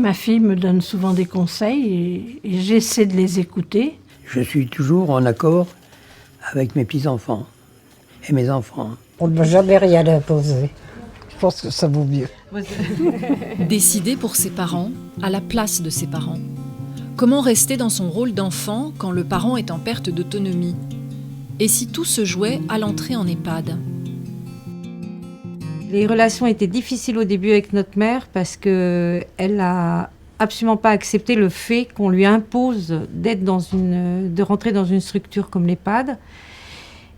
Ma fille me donne souvent des conseils et j'essaie de les écouter. Je suis toujours en accord avec mes petits-enfants et mes enfants. On ne va jamais rien imposer. Je pense que ça vaut mieux. Décider pour ses parents, à la place de ses parents. Comment rester dans son rôle d'enfant quand le parent est en perte d'autonomie? Et si tout se jouait à l'entrée en EHPAD? Les relations étaient difficiles au début avec notre mère parce qu'elle n'a absolument pas accepté le fait qu'on lui impose de rentrer dans une structure comme l'EHPAD.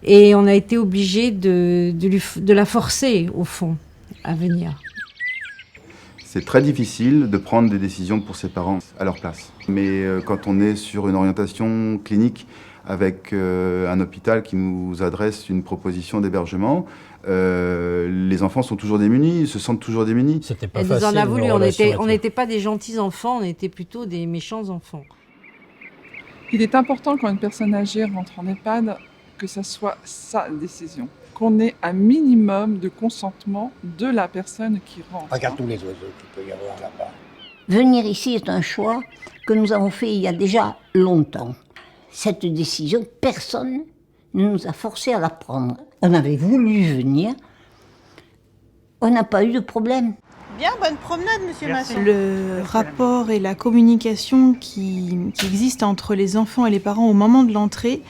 Et on a été obligé de la forcer, au fond, à venir. C'est très difficile de prendre des décisions pour ses parents à leur place. Mais quand on est sur une orientation clinique avec un hôpital qui nous adresse une proposition d'hébergement, les enfants sont toujours démunis, se sentent toujours démunis. C'était pas facile. Elle nous en a voulu, on n'était pas des gentils enfants, on était plutôt des méchants enfants. Il est important quand une personne âgée rentre en EHPAD que ça soit sa décision, qu'on ait un minimum de consentement de la personne qui rentre. Regarde tous les oiseaux qu'il peut y avoir là-bas. Venir ici est un choix que nous avons fait il y a déjà longtemps. Cette décision, personne ne nous a forcé à la prendre. On avait voulu venir, on n'a pas eu de problème. Bien, bonne promenade, monsieur Masson. Le rapport et la communication qui existent entre les enfants et les parents au moment de l'entrée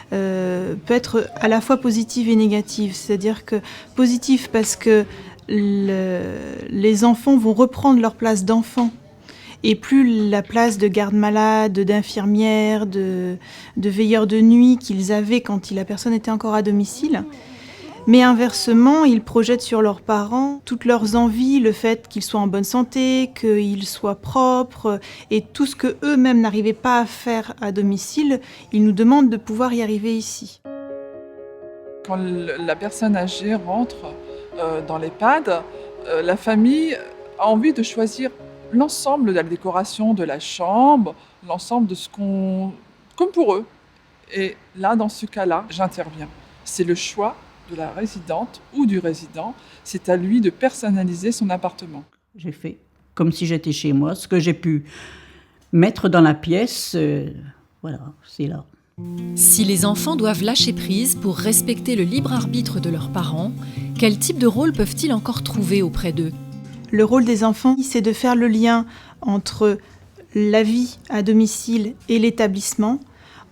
peut être à la fois positive et négative. C'est-à-dire que positive parce que les enfants vont reprendre leur place d'enfant et plus la place de garde-malade, d'infirmière, de veilleur de nuit qu'ils avaient quand la personne était encore à domicile. Mais inversement, ils projettent sur leurs parents toutes leurs envies, le fait qu'ils soient en bonne santé, qu'ils soient propres, et tout ce que eux-mêmes n'arrivaient pas à faire à domicile, ils nous demandent de pouvoir y arriver ici. Quand la personne âgée rentre dans l'EHPAD, la famille a envie de choisir l'ensemble de la décoration de la chambre, l'ensemble de ce qu'on... comme pour eux. Et là, dans ce cas-là, j'interviens. C'est le choix de la résidente ou du résident, c'est à lui de personnaliser son appartement. J'ai fait comme si j'étais chez moi, ce que j'ai pu mettre dans la pièce, voilà, c'est là. Si les enfants doivent lâcher prise pour respecter le libre arbitre de leurs parents, quel type de rôle peuvent-ils encore trouver auprès d'eux? Le rôle des enfants, c'est de faire le lien entre la vie à domicile et l'établissement,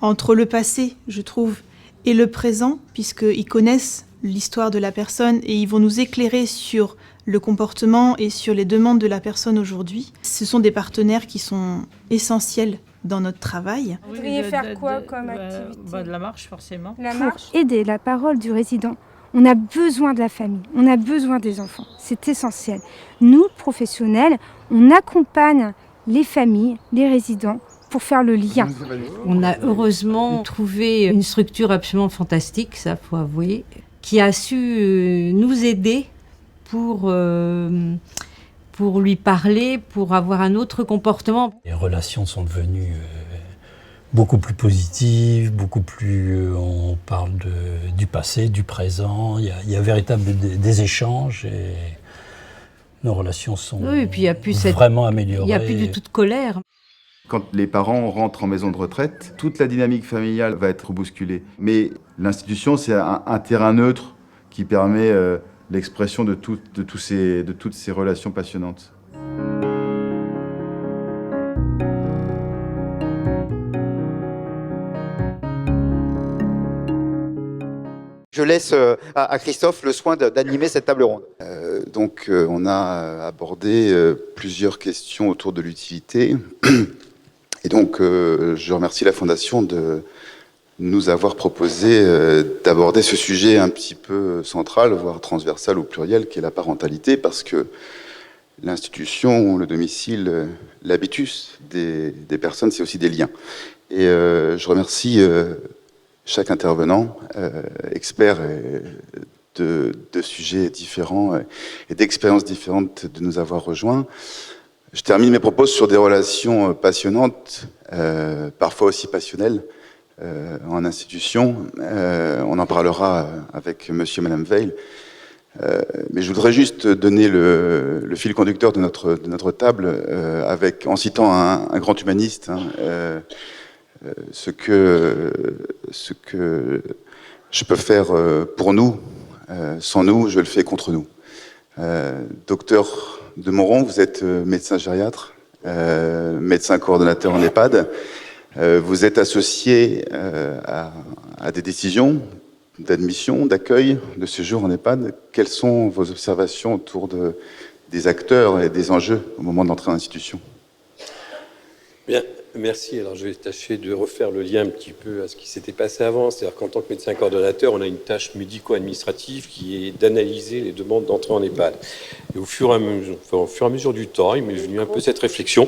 entre le passé, je trouve, et le présent, puisqu'ils connaissent l'histoire de la personne et ils vont nous éclairer sur le comportement et sur les demandes de la personne aujourd'hui. Ce sont des partenaires qui sont essentiels dans notre travail. Vous voudriez faire quoi comme activité? De la marche, forcément. La marche. Pour aider la parole du résident, on a besoin de la famille, on a besoin des enfants. C'est essentiel. Nous, professionnels, on accompagne les familles, les résidents, pour faire le lien. On a heureusement trouvé une structure absolument fantastique, ça faut avouer, qui a su nous aider pour lui parler, pour avoir un autre comportement. Les relations sont devenues beaucoup plus positives, beaucoup plus... on parle du passé, du présent, il y a véritablement des échanges et nos relations sont oui, et puis vraiment améliorées. Il n'y a plus du tout de colère. Quand les parents rentrent en maison de retraite, toute la dynamique familiale va être bousculée. Mais l'institution, c'est un terrain neutre qui permet l'expression de toutes ces relations passionnantes. Je laisse à Christophe le soin d'animer cette table ronde. On a abordé plusieurs questions autour de l'utilité. Et donc, je remercie la Fondation de nous avoir proposé d'aborder ce sujet un petit peu central, voire transversal ou pluriel, qui est la parentalité, parce que l'institution, le domicile, l'habitus des personnes, c'est aussi des liens. Et je remercie chaque intervenant, expert de sujets différents et d'expériences différentes, de nous avoir rejoints. Je termine mes propos sur des relations passionnantes, parfois aussi passionnelles, en institution. On en parlera avec monsieur et madame Veil. Mais je voudrais juste donner le fil conducteur de notre table en citant un grand humaniste, ce que je peux faire pour nous, sans nous, je le fais contre nous. Docteur de Monron, vous êtes médecin gériatre, médecin coordonnateur en EHPAD. Vous êtes associé à des décisions d'admission, d'accueil, de séjour en EHPAD. Quelles sont vos observations autour des acteurs et des enjeux au moment d'entrer dans l'institution? Bien, merci. Alors je vais tâcher de refaire le lien un petit peu à ce qui s'était passé avant. C'est-à-dire qu'en tant que médecin coordonnateur, on a une tâche médico-administrative qui est d'analyser les demandes d'entrée en EHPAD. Et au fur et à mesure du temps, il m'est venu un peu cette réflexion.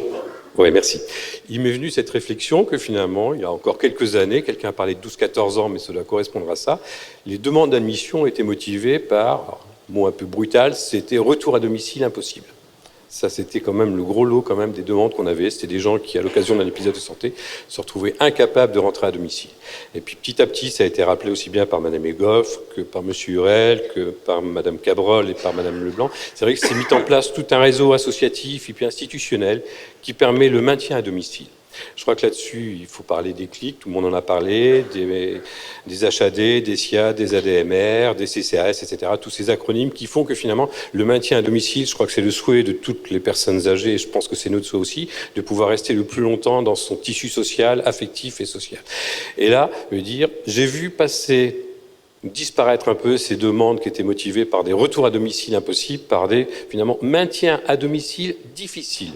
Oui, merci. Il m'est venu cette réflexion que finalement, il y a encore quelques années, quelqu'un a parlé de 12-14 ans, mais cela correspondra à ça, les demandes d'admission étaient motivées par, mot un peu brutal, c'était retour à domicile impossible. Ça, c'était quand même le gros lot quand même des demandes qu'on avait. C'était des gens qui, à l'occasion d'un épisode de santé, se retrouvaient incapables de rentrer à domicile. Et puis petit à petit, ça a été rappelé aussi bien par Madame Egoff que par Monsieur Hurel, que par Madame Cabrol et par Madame Leblanc. C'est vrai que c'est mis en place tout un réseau associatif et puis institutionnel qui permet le maintien à domicile. Je crois que là-dessus, il faut parler des CLIC, tout le monde en a parlé, des HAD, des SIA, des ADMR, des CCAS, etc. Tous ces acronymes qui font que finalement, le maintien à domicile, je crois que c'est le souhait de toutes les personnes âgées, et je pense que c'est notre souhait aussi, de pouvoir rester le plus longtemps dans son tissu social, affectif et social. Et là, je veux dire, j'ai vu disparaître un peu ces demandes qui étaient motivées par des retours à domicile impossibles, par des, finalement, maintiens à domicile difficiles.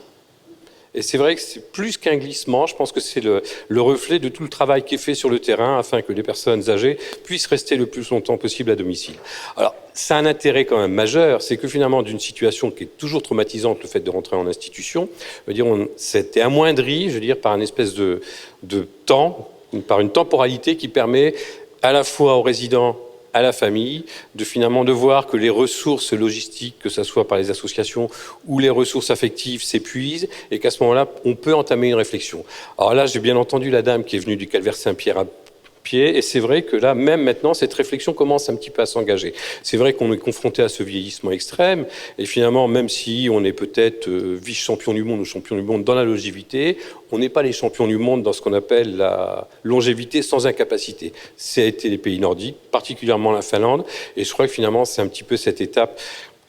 Et c'est vrai que c'est plus qu'un glissement, je pense que c'est le reflet de tout le travail qui est fait sur le terrain afin que les personnes âgées puissent rester le plus longtemps possible à domicile. Alors, ça a un intérêt quand même majeur, c'est que finalement, d'une situation qui est toujours traumatisante, le fait de rentrer en institution, je veux dire, c'était amoindri, je veux dire, par une espèce de temps, par une temporalité qui permet à la fois aux résidents, à la famille, de voir que les ressources logistiques, que ce soit par les associations ou les ressources affectives, s'épuisent et qu'à ce moment-là, on peut entamer une réflexion. Alors là, j'ai bien entendu la dame qui est venue du Calvaire Saint-Pierre à pied et c'est vrai que là, même maintenant, cette réflexion commence un petit peu à s'engager. C'est vrai qu'on est confronté à ce vieillissement extrême et finalement, même si on est peut-être vice-champion du monde ou champion du monde dans la longévité, on n'est pas les champions du monde dans ce qu'on appelle la longévité sans incapacité. Ça a été les pays nordiques, particulièrement la Finlande, et je crois que finalement c'est un petit peu cette étape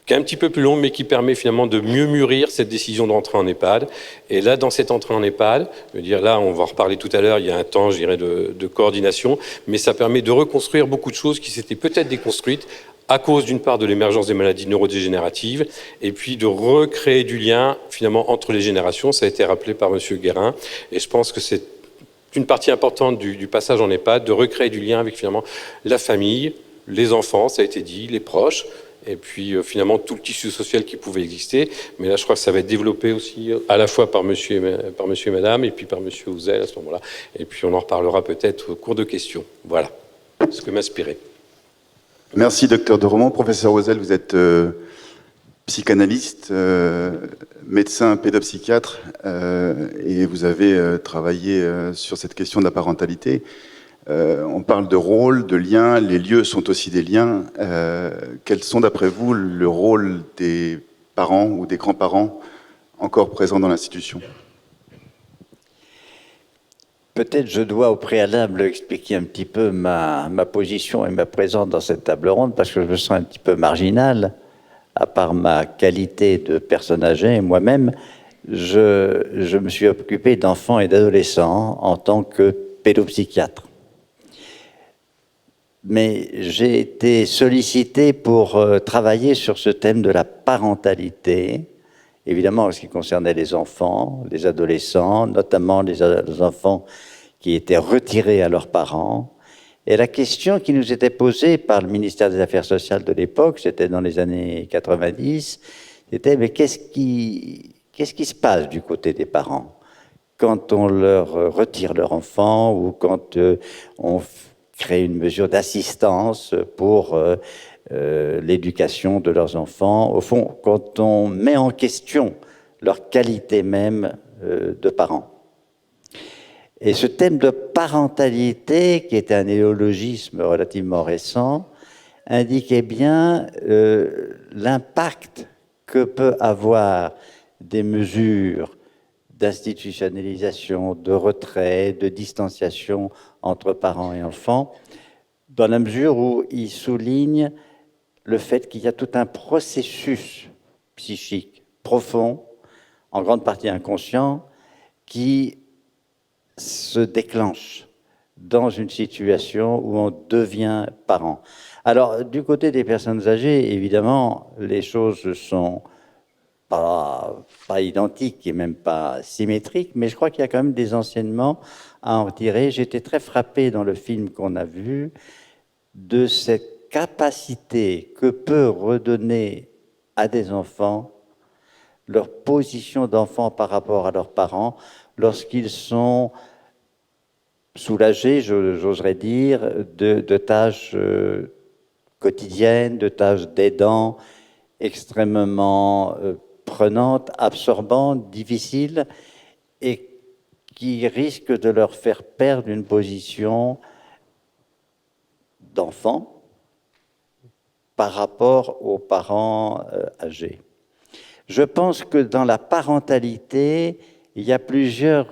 qui est un petit peu plus longue, mais qui permet finalement de mieux mûrir cette décision de rentrer en EHPAD. Et là, dans cette entrée en EHPAD, je veux dire, là, on va en reparler tout à l'heure, il y a un temps, je dirais, de coordination, mais ça permet de reconstruire beaucoup de choses qui s'étaient peut-être déconstruites à cause d'une part de l'émergence des maladies neurodégénératives, et puis de recréer du lien, finalement, entre les générations. Ça a été rappelé par M. Guérin, et je pense que c'est une partie importante du passage en EHPAD, de recréer du lien avec, finalement, la famille, les enfants, ça a été dit, les proches, et puis finalement tout le tissu social qui pouvait exister. Mais là, je crois que ça va être développé aussi à la fois par monsieur et madame, et puis par monsieur Ouzel à ce moment-là. Et puis on en reparlera peut-être au cours de questions. Voilà ce que m'inspirait. Merci, docteur de Romand. Professeur Ouzel, vous êtes psychanalyste, médecin pédopsychiatre, et vous avez travaillé sur cette question de la parentalité. On parle de rôle, de lien, les lieux sont aussi des liens. Quels sont d'après vous le rôle des parents ou des grands-parents encore présents dans l'institution? Peut-être je dois au préalable expliquer un petit peu ma position et ma présence dans cette table ronde parce que je me sens un petit peu marginal, à part ma qualité de personne âgée et moi-même. Je me suis occupé d'enfants et d'adolescents en tant que pédopsychiatre. Mais j'ai été sollicité pour travailler sur ce thème de la parentalité, évidemment en ce qui concernait les enfants, les adolescents, notamment les enfants qui étaient retirés à leurs parents. Et la question qui nous était posée par le ministère des Affaires sociales de l'époque, c'était dans les années 90, c'était mais qu'est-ce qui se passe du côté des parents quand on leur retire leur enfant ou quand on créer une mesure d'assistance pour l'éducation de leurs enfants. Au fond, quand on met en question leur qualité même de parents. Et ce thème de parentalité, qui est un néologisme relativement récent, indiquait bien l'impact que peut avoir des mesures d'institutionnalisation, de retrait, de distanciation entre parents et enfants, dans la mesure où il souligne le fait qu'il y a tout un processus psychique profond, en grande partie inconscient, qui se déclenche dans une situation où on devient parent. Alors, du côté des personnes âgées, évidemment, les choses sont pas identiques et même pas symétriques, mais je crois qu'il y a quand même des enseignements à en retirer. J'étais très frappé dans le film qu'on a vu de cette capacité que peut redonner à des enfants leur position d'enfant par rapport à leurs parents lorsqu'ils sont soulagés, j'oserais dire, de tâches quotidiennes, de tâches d'aidants extrêmement prenantes, absorbantes, difficiles, et qui risquent de leur faire perdre une position d'enfant par rapport aux parents âgés. Je pense que dans la parentalité, il y a plusieurs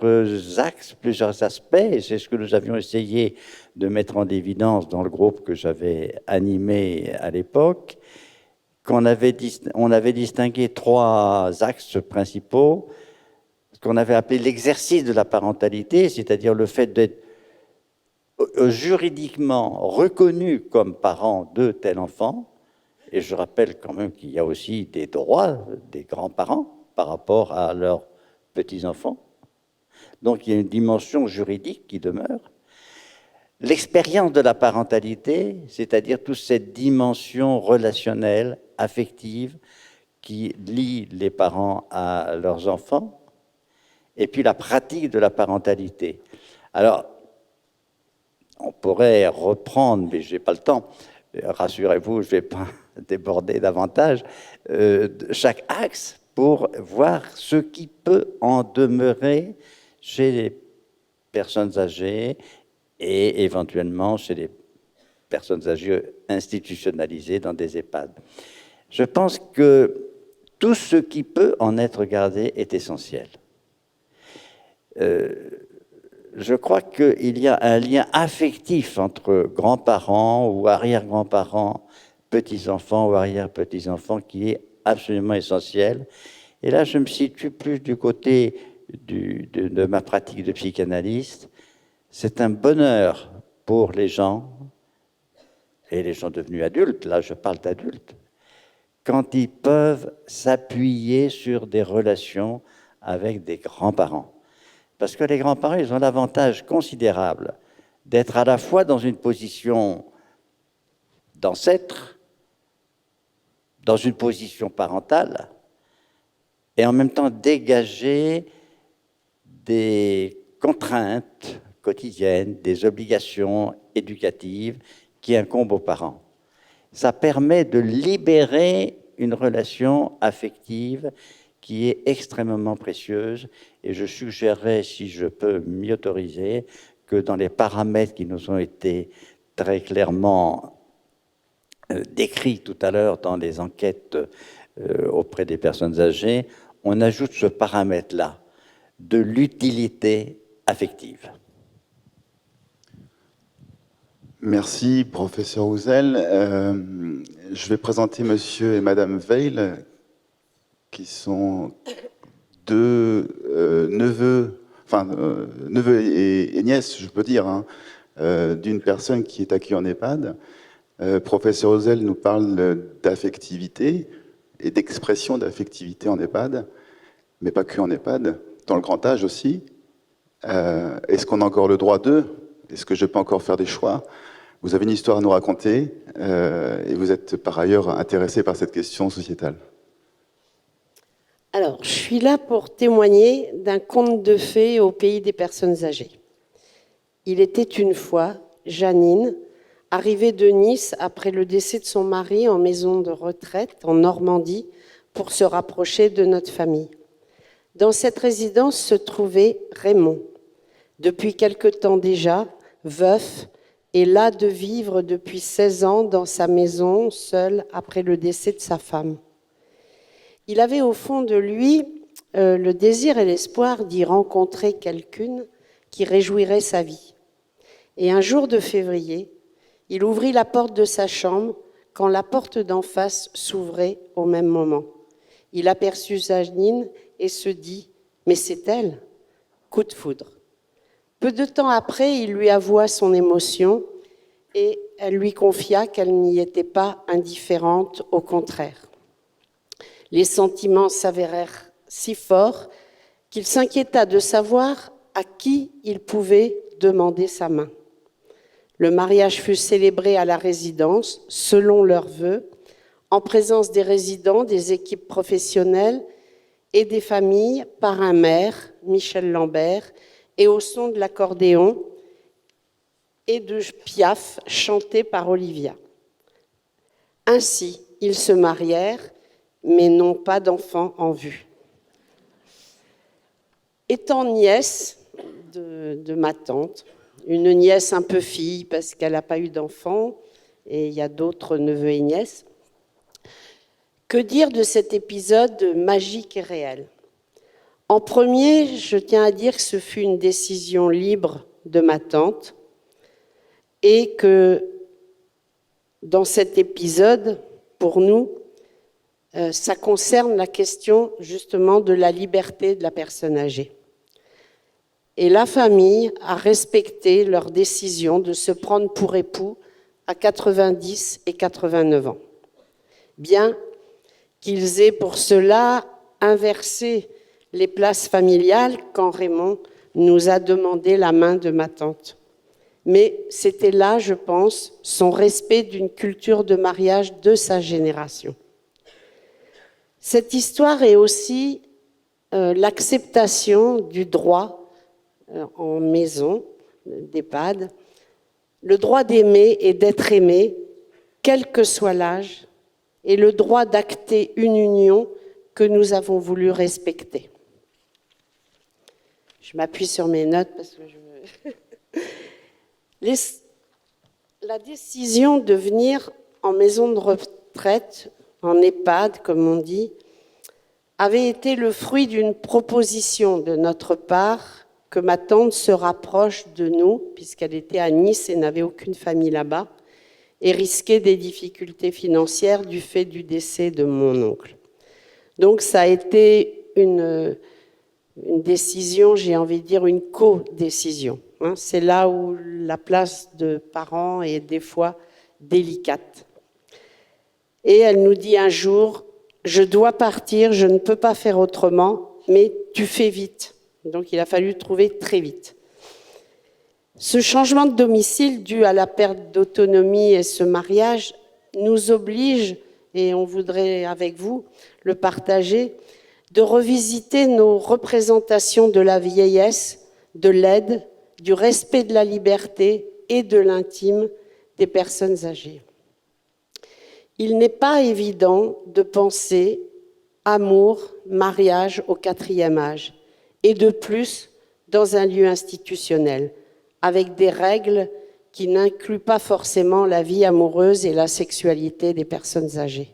axes, plusieurs aspects, et c'est ce que nous avions essayé de mettre en évidence dans le groupe que j'avais animé à l'époque, on avait distingué 3 axes principaux, ce qu'on avait appelé l'exercice de la parentalité, c'est-à-dire le fait d'être juridiquement reconnu comme parent de tel enfant, et je rappelle quand même qu'il y a aussi des droits des grands-parents par rapport à leurs petits-enfants. Donc il y a une dimension juridique qui demeure. L'expérience de la parentalité, c'est-à-dire toute cette dimension relationnelle, affective, qui lie les parents à leurs enfants, et puis la pratique de la parentalité. Alors, on pourrait reprendre, mais je n'ai pas le temps, rassurez-vous, je ne vais pas déborder davantage, chaque axe pour voir ce qui peut en demeurer chez les personnes âgées et éventuellement chez les personnes âgées institutionnalisées dans des EHPAD. Je pense que tout ce qui peut en être gardé est essentiel. Je crois qu'il y a un lien affectif entre grands-parents ou arrière-grands-parents, petits-enfants ou arrière-petits-enfants qui est absolument essentiel. Et là, je me situe plus du côté de ma pratique de psychanalyste. C'est un bonheur pour les gens, et les gens devenus adultes, là je parle d'adultes, quand ils peuvent s'appuyer sur des relations avec des grands-parents. Parce que les grands-parents, ils ont l'avantage considérable d'être à la fois dans une position d'ancêtre, dans une position parentale, et en même temps dégager des contraintes quotidiennes, des obligations éducatives qui incombent aux parents. Ça permet de libérer une relation affective qui est extrêmement précieuse, et je suggérerais, si je peux m'y autoriser, que dans les paramètres qui nous ont été très clairement décrits tout à l'heure dans les enquêtes auprès des personnes âgées, on ajoute ce paramètre-là de l'utilité affective. Merci, professeur Houzel. Je vais présenter monsieur et madame Veil, qui sont deux neveux et nièces, je peux dire, hein, d'une personne qui est accueillie en EHPAD. Professeur Houzel nous parle d'affectivité et d'expression d'affectivité en EHPAD, mais pas que en EHPAD, dans le grand âge aussi. Est-ce qu'on a encore le droit d'eux? Est-ce que je peux encore faire des choix? Vous avez une histoire à nous raconter et vous êtes par ailleurs intéressé par cette question sociétale. Alors, je suis là pour témoigner d'un conte de fées au pays des personnes âgées. Il était une fois Janine, arrivée de Nice après le décès de son mari en maison de retraite en Normandie pour se rapprocher de notre famille. Dans cette résidence se trouvait Raymond, depuis quelque temps déjà, veuf, et las de vivre depuis 16 ans dans sa maison, seul, après le décès de sa femme. Il avait au fond de lui le désir et l'espoir d'y rencontrer quelqu'une qui réjouirait sa vie. Et un jour de février, il ouvrit la porte de sa chambre quand la porte d'en face s'ouvrait au même moment. Il aperçut Janine et se dit « Mais c'est elle !» Coup de foudre. Peu de temps après, il lui avoua son émotion et elle lui confia qu'elle n'y était pas indifférente, au contraire. Les sentiments s'avérèrent si forts qu'il s'inquiéta de savoir à qui il pouvait demander sa main. Le mariage fut célébré à la résidence, selon leurs vœux, en présence des résidents, des équipes professionnelles et des familles, par un maire, Michel Lambert, et au son de l'accordéon et de Piaf, chanté par Olivia. Ainsi, ils se marièrent, mais n'ont pas d'enfants en vue. Étant nièce de ma tante, une nièce un peu fille parce qu'elle n'a pas eu d'enfant, et il y a d'autres neveux et nièces, que dire de cet épisode magique et réel ? En premier, je tiens à dire que ce fut une décision libre de ma tante et que dans cet épisode, pour nous, ça concerne la question justement de la liberté de la personne âgée. Et la famille a respecté leur décision de se prendre pour époux à 90 et 89 ans. Bien qu'ils aient pour cela inversé les places familiales quand Raymond nous a demandé la main de ma tante. Mais c'était là, je pense, son respect d'une culture de mariage de sa génération. Cette histoire est aussi l'acceptation du droit en maison, d'EHPAD, le droit d'aimer et d'être aimé, quel que soit l'âge, et le droit d'acter une union que nous avons voulu respecter. Je m'appuie sur mes notes parce que je veux... La décision de venir en maison de retraite, en EHPAD, comme on dit, avait été le fruit d'une proposition de notre part que ma tante se rapproche de nous, puisqu'elle était à Nice et n'avait aucune famille là-bas, et risquait des difficultés financières du fait du décès de mon oncle. Donc ça a été une décision, j'ai envie de dire une co-décision. C'est là où la place de parents est des fois délicate. Et elle nous dit un jour, je dois partir, je ne peux pas faire autrement, mais tu fais vite. Donc il a fallu trouver très vite. Ce changement de domicile dû à la perte d'autonomie et ce mariage nous oblige, et on voudrait avec vous le partager, de revisiter nos représentations de la vieillesse, de l'aide, du respect de la liberté et de l'intime des personnes âgées. Il n'est pas évident de penser amour, mariage au 4e âge, et de plus dans un lieu institutionnel, avec des règles qui n'incluent pas forcément la vie amoureuse et la sexualité des personnes âgées.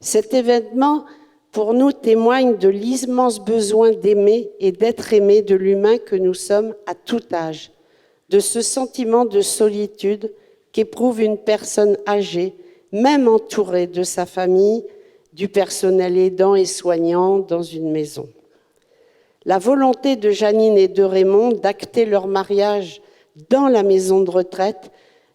Cet événement, pour nous, témoigne de l'immense besoin d'aimer et d'être aimé de l'humain que nous sommes à tout âge, de ce sentiment de solitude qu'éprouve une personne âgée, même entourée de sa famille, du personnel aidant et soignant dans une maison. La volonté de Janine et de Raymond d'acter leur mariage dans la maison de retraite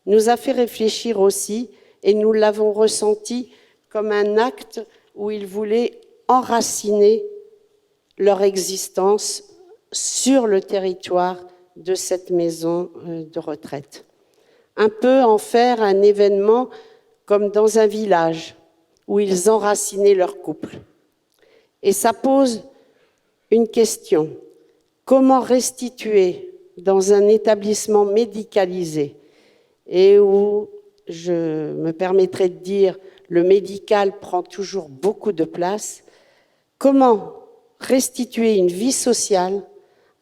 nous a fait réfléchir aussi, et nous l'avons ressenti comme un acte où ils voulaient enraciner leur existence sur le territoire de cette maison de retraite. Un peu en faire un événement comme dans un village où ils enracinaient leur couple. Et ça pose une question. Comment restituer dans un établissement médicalisé et où, je me permettrai de dire, le médical prend toujours beaucoup de place, comment restituer une vie sociale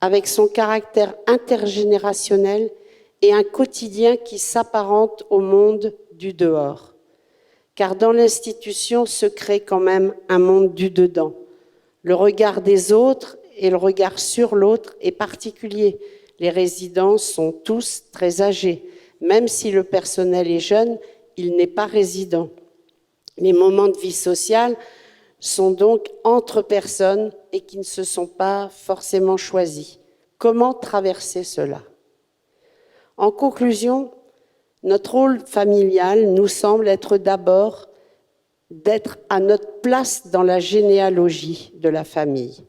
avec son caractère intergénérationnel et un quotidien qui s'apparente au monde du dehors. Car dans l'institution se crée quand même un monde du dedans. Le regard des autres et le regard sur l'autre est particulier. Les résidents sont tous très âgés. Même si le personnel est jeune, il n'est pas résident. Les moments de vie sociale sont donc entre personnes et qui ne se sont pas forcément choisis. Comment traverser cela? En conclusion, notre rôle familial nous semble être d'abord d'être à notre place dans la généalogie de la famille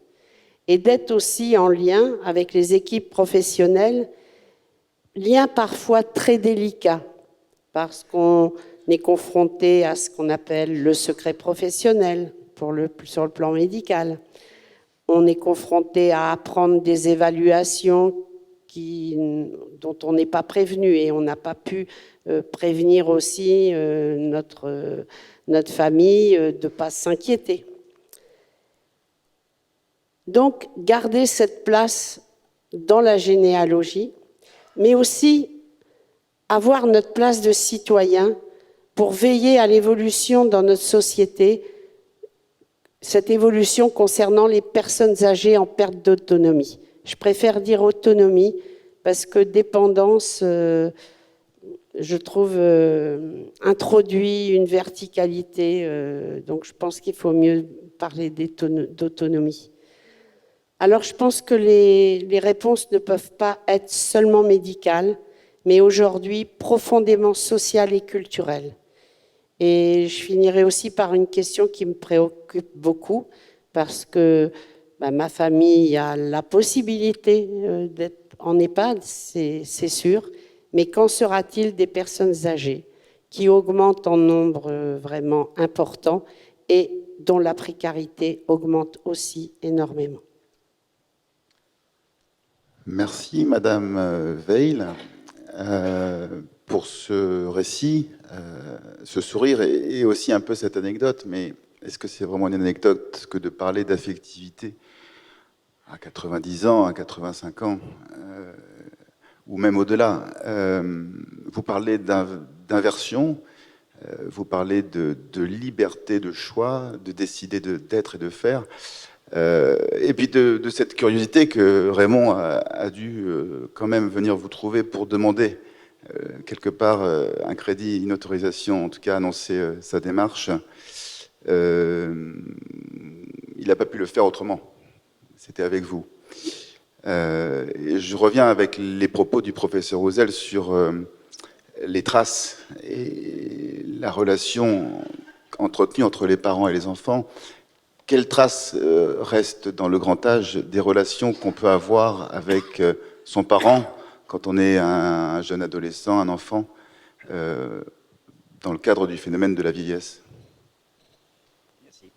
et d'être aussi en lien avec les équipes professionnelles, lien parfois très délicat parce qu'on est confronté à ce qu'on appelle le secret professionnel sur le plan médical. On est confronté à apprendre des évaluations dont on n'est pas prévenu et on n'a pas pu prévenir aussi notre famille de ne pas s'inquiéter. Donc, garder cette place dans la généalogie, mais aussi avoir notre place de citoyen pour veiller à l'évolution dans notre société, cette évolution concernant les personnes âgées en perte d'autonomie. Je préfère dire autonomie parce que dépendance, je trouve, introduit une verticalité. Donc je pense qu'il faut mieux parler d'autonomie. Alors je pense que les réponses ne peuvent pas être seulement médicales, mais aujourd'hui profondément sociales et culturelles. Et je finirai aussi par une question qui me préoccupe beaucoup, parce que ma famille a la possibilité d'être en EHPAD, c'est sûr, mais qu'en sera-t-il des personnes âgées qui augmentent en nombre vraiment important et dont la précarité augmente aussi énormément? Merci Madame Veil pour ce récit, ce sourire et aussi un peu cette anecdote, mais est-ce que c'est vraiment une anecdote que de parler d'affectivité à 90 ans, à 85 ans, ou même au-delà? Vous parlez d'inversion, vous parlez de liberté de choix, de décider d'être et de faire, et puis de cette curiosité que Raymond a dû quand même venir vous trouver pour demander quelque part un crédit, une autorisation, en tout cas annoncer sa démarche. Il n'a pas pu le faire autrement. C'était avec vous. Et je reviens avec les propos du professeur Ozel sur les traces et la relation entretenue entre les parents et les enfants. Quelles traces restent dans le grand âge des relations qu'on peut avoir avec son parent quand on est un jeune adolescent, un enfant, dans le cadre du phénomène de la vieillesse? Merci.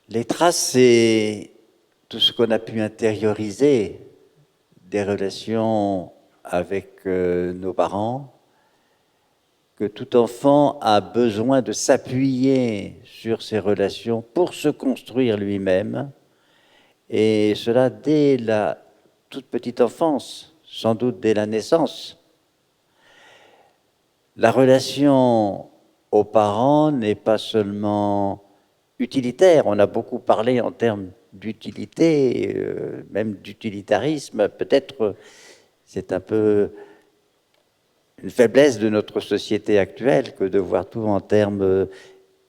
Les traces, c'est tout ce qu'on a pu intérioriser des relations avec nos parents, que tout enfant a besoin de s'appuyer sur ces relations pour se construire lui-même, et cela dès la toute petite enfance, sans doute dès la naissance. La relation aux parents n'est pas seulement utilitaire, on a beaucoup parlé en termes d'utilité, même d'utilitarisme, peut-être c'est un peu une faiblesse de notre société actuelle que de voir tout en termes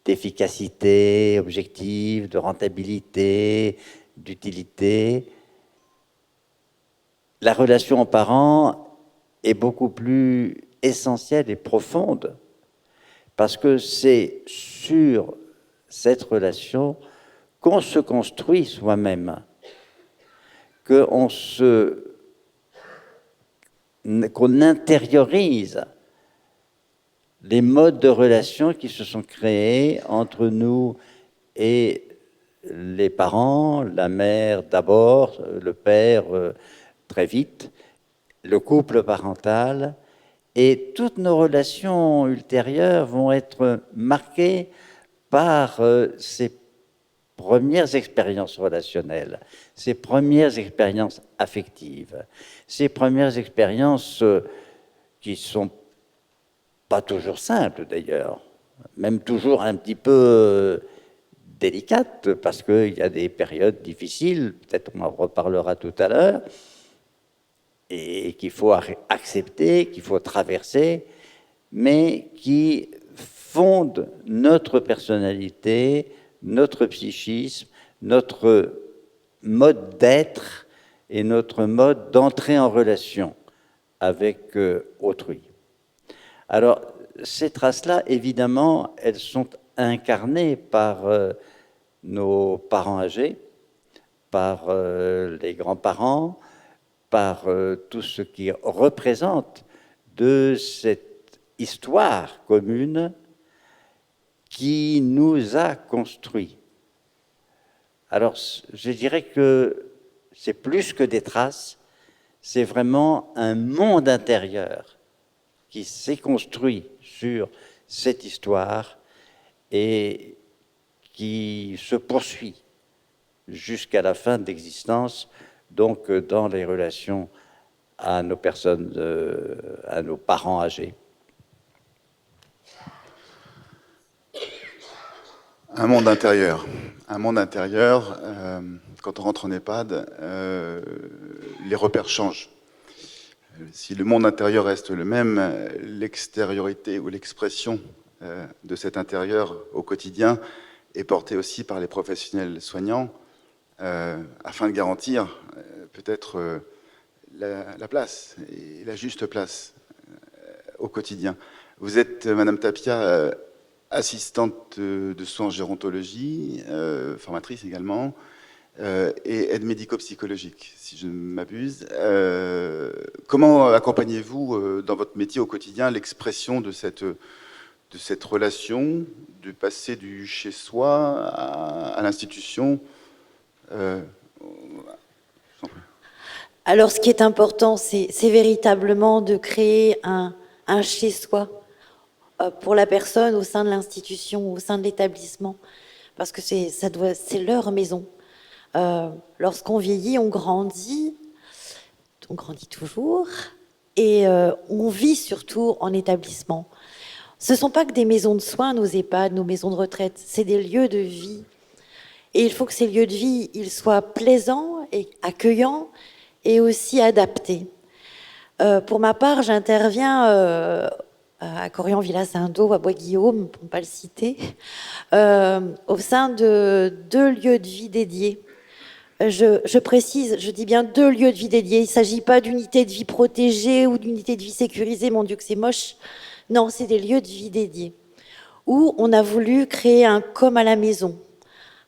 d'efficacité objective, de rentabilité, d'utilité. La relation aux parents est beaucoup plus essentielle et profonde parce que c'est sur cette relation qu'on se construit soi-même, qu'on intériorise les modes de relation qui se sont créés entre nous et les parents, la mère d'abord, le père très vite, le couple parental, et toutes nos relations ultérieures vont être marquées par ces premières expériences relationnelles, ces premières expériences affectives, ces premières expériences qui sont pas toujours simples d'ailleurs, même toujours un petit peu délicates, parce qu'il y a des périodes difficiles, peut-être on en reparlera tout à l'heure, et qu'il faut accepter, qu'il faut traverser, mais qui fondent notre personnalité, notre psychisme, notre mode d'être et notre mode d'entrer en relation avec autrui. Alors, ces traces-là, évidemment, elles sont incarnées par nos parents âgés, par les grands-parents, par tout ce qui représente de cette histoire commune qui nous a construits. Alors, je dirais que c'est plus que des traces, c'est vraiment un monde intérieur qui s'est construit sur cette histoire et qui se poursuit jusqu'à la fin d'existence, donc dans les relations à nos personnes, à nos parents âgés. Un monde intérieur. Un monde intérieur, quand on rentre en EHPAD, les repères changent. Si le monde intérieur reste le même, l'extériorité ou l'expression de cet intérieur au quotidien est portée aussi par les professionnels soignants afin de garantir peut-être la place et la juste place au quotidien. Vous êtes, Madame Tapia, assistante de soins en gérontologie, formatrice également, et aide médico-psychologique, si je ne m'abuse. Comment accompagnez-vous dans votre métier au quotidien l'expression de cette relation, du passé du chez-soi à l'institution Alors, ce qui est important, c'est véritablement de créer un chez-soi pour la personne au sein de l'institution, au sein de l'établissement, parce que c'est leur maison. Lorsqu'on vieillit, on grandit toujours, et on vit surtout en établissement. Ce ne sont pas que des maisons de soins, nos EHPAD, nos maisons de retraite, c'est des lieux de vie. Et il faut que ces lieux de vie, ils soient plaisants et accueillants et aussi adaptés. Pour ma part, j'interviens à Corian-Villa-Saint-Do, à Bois-Guillaume, pour ne pas le citer, au sein de 2 lieux de vie dédiés. Je précise, je dis bien 2 lieux de vie dédiés. Il ne s'agit pas d'unités de vie protégées ou d'unités de vie sécurisées, mon Dieu que c'est moche. Non, c'est des lieux de vie dédiés, où on a voulu créer un comme à la maison,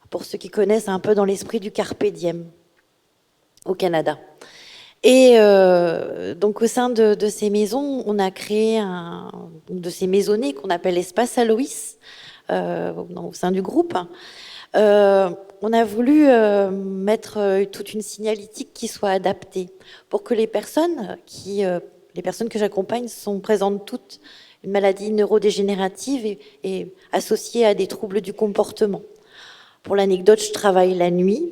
pour ceux qui connaissent un peu dans l'esprit du Carpe Diem, au Canada. Et donc au sein de ces maisons, on a créé de ces maisonnées qu'on appelle Espace Aloïs, au sein du groupe. On a voulu mettre toute une signalétique qui soit adaptée pour que les personnes que j'accompagne sont présentes toutes une maladie neurodégénérative et associée à des troubles du comportement. Pour l'anecdote, je travaille la nuit.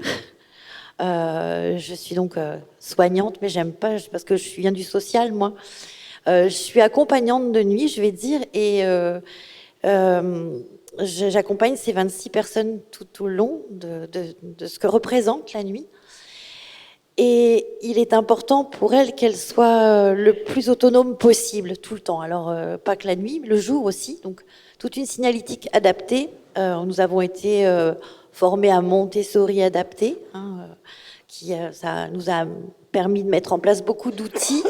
Je suis donc soignante, mais j'aime pas, parce que je viens du social, moi. Je suis accompagnante de nuit, je vais dire, et j'accompagne ces 26 personnes tout au long de ce que représente la nuit. Et il est important pour elles qu'elles soient le plus autonomes possible, tout le temps. Alors, pas que la nuit, mais le jour aussi. Donc, toute une signalétique adaptée. Nous avons été formés à Montessori adapté, ça nous a permis de mettre en place beaucoup d'outils.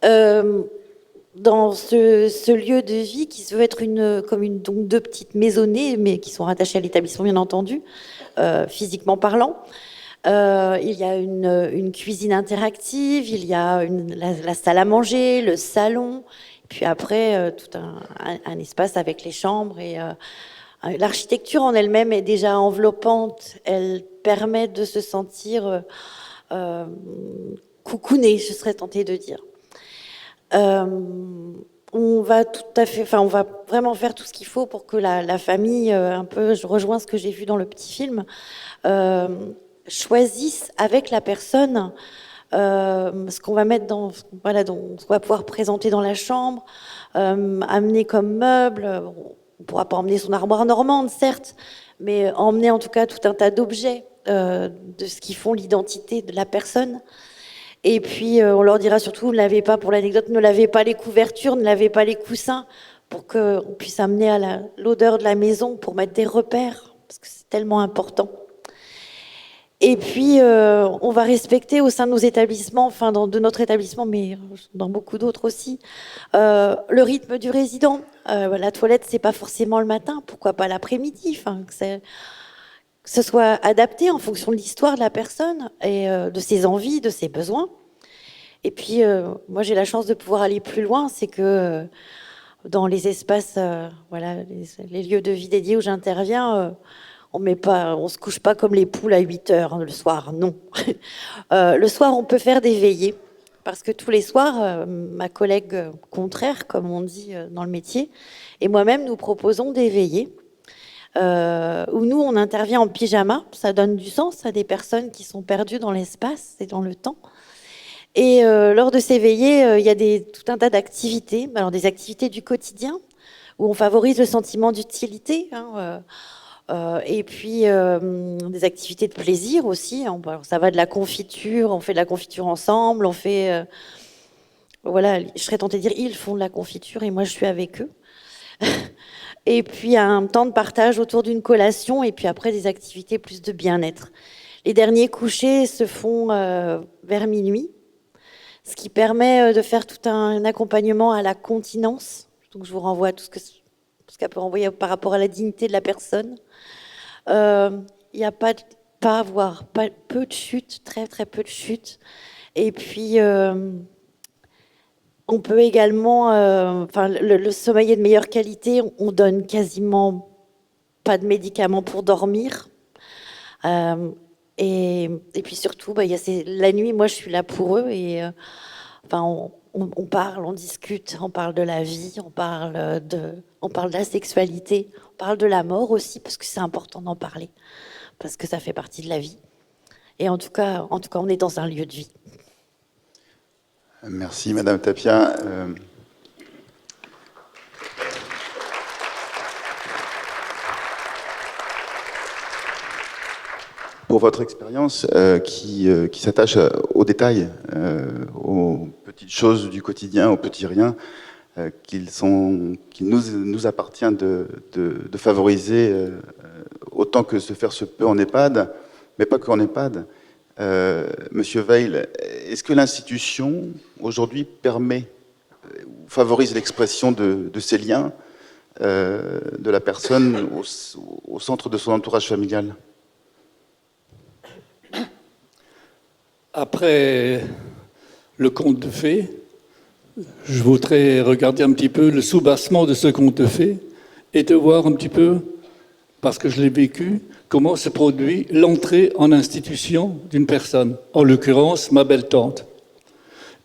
Dans ce lieu de vie qui se veut être donc 2 petites maisonnées, mais qui sont rattachées à l'établissement, bien entendu, physiquement parlant. Il y a une cuisine interactive, il y a la salle à manger, le salon, et puis après tout un espace avec les chambres. Et l'architecture en elle-même est déjà enveloppante, elle permet de se sentir coucouné, je serais tentée de dire. on va on va vraiment faire tout ce qu'il faut pour que la famille, un peu, je rejoins ce que j'ai vu dans le petit film, choisisse avec la personne ce qu'on va mettre dans, voilà, ce qu'on va pouvoir présenter dans la chambre, amener comme meuble. On ne pourra pas emmener son armoire normande, certes, mais emmener en tout cas tout un tas d'objets de ce qui font l'identité de la personne. Et puis, on leur dira surtout, ne lavez pas, pour l'anecdote, ne lavez pas les couvertures, ne lavez pas les coussins, pour qu'on puisse amener à l'odeur de la maison, pour mettre des repères, parce que c'est tellement important. Et puis, on va respecter au sein de nos établissements, enfin de notre établissement, mais dans beaucoup d'autres aussi, le rythme du résident. La toilette, c'est pas forcément le matin, pourquoi pas l'après-midi, que ce soit adapté en fonction de l'histoire de la personne et de ses envies, de ses besoins. Et puis, moi, j'ai la chance de pouvoir aller plus loin, c'est que dans les espaces, les lieux de vie dédiés où j'interviens, on se couche pas comme les poules à 8 heures le soir, non. Le soir, on peut faire des veillées, parce que tous les soirs, ma collègue contraire, comme on dit dans le métier, et moi-même, nous proposons des veillées, où nous, on intervient en pyjama. Ça donne du sens à des personnes qui sont perdues dans l'espace et dans le temps. Et lors de ces veillées, il y a tout un tas d'activités, alors des activités du quotidien, où on favorise le sentiment d'utilité, et puis des activités de plaisir aussi. Ça va de la confiture, on fait de la confiture ensemble, on fait... voilà, je serais tentée de dire, ils font de la confiture et moi je suis avec eux. Et puis un temps de partage autour d'une collation, et puis après des activités plus de bien-être. Les derniers couchers se font vers minuit, ce qui permet de faire tout un accompagnement à la continence. Donc je vous renvoie à tout ce qu'elle peut renvoyer par rapport à la dignité de la personne. Il n'y a peu de chutes, très très peu de chutes. Et puis on peut également, le sommeil est de meilleure qualité. On donne quasiment pas de médicaments pour dormir. Et puis surtout, il y a la nuit, moi je suis là pour eux. Et on parle, on discute, on parle de la vie, on parle de la sexualité, on parle de la mort aussi, parce que c'est important d'en parler, parce que ça fait partie de la vie. Et en tout cas, on est dans un lieu de vie. Merci Madame Tapia. Pour votre expérience qui s'attache aux détails, aux petites choses du quotidien, aux petits riens, qu'il nous appartient de favoriser autant que se faire se peut en EHPAD, mais pas qu'en EHPAD. Monsieur Veil, est-ce que l'institution aujourd'hui permet ou favorise l'expression de ces liens de la personne au centre de son entourage familial ? Après le conte de fées, je voudrais regarder un petit peu le soubassement de ce conte de fées et de voir un petit peu, parce que je l'ai vécu, comment se produit l'entrée en institution d'une personne, en l'occurrence ma belle-tante.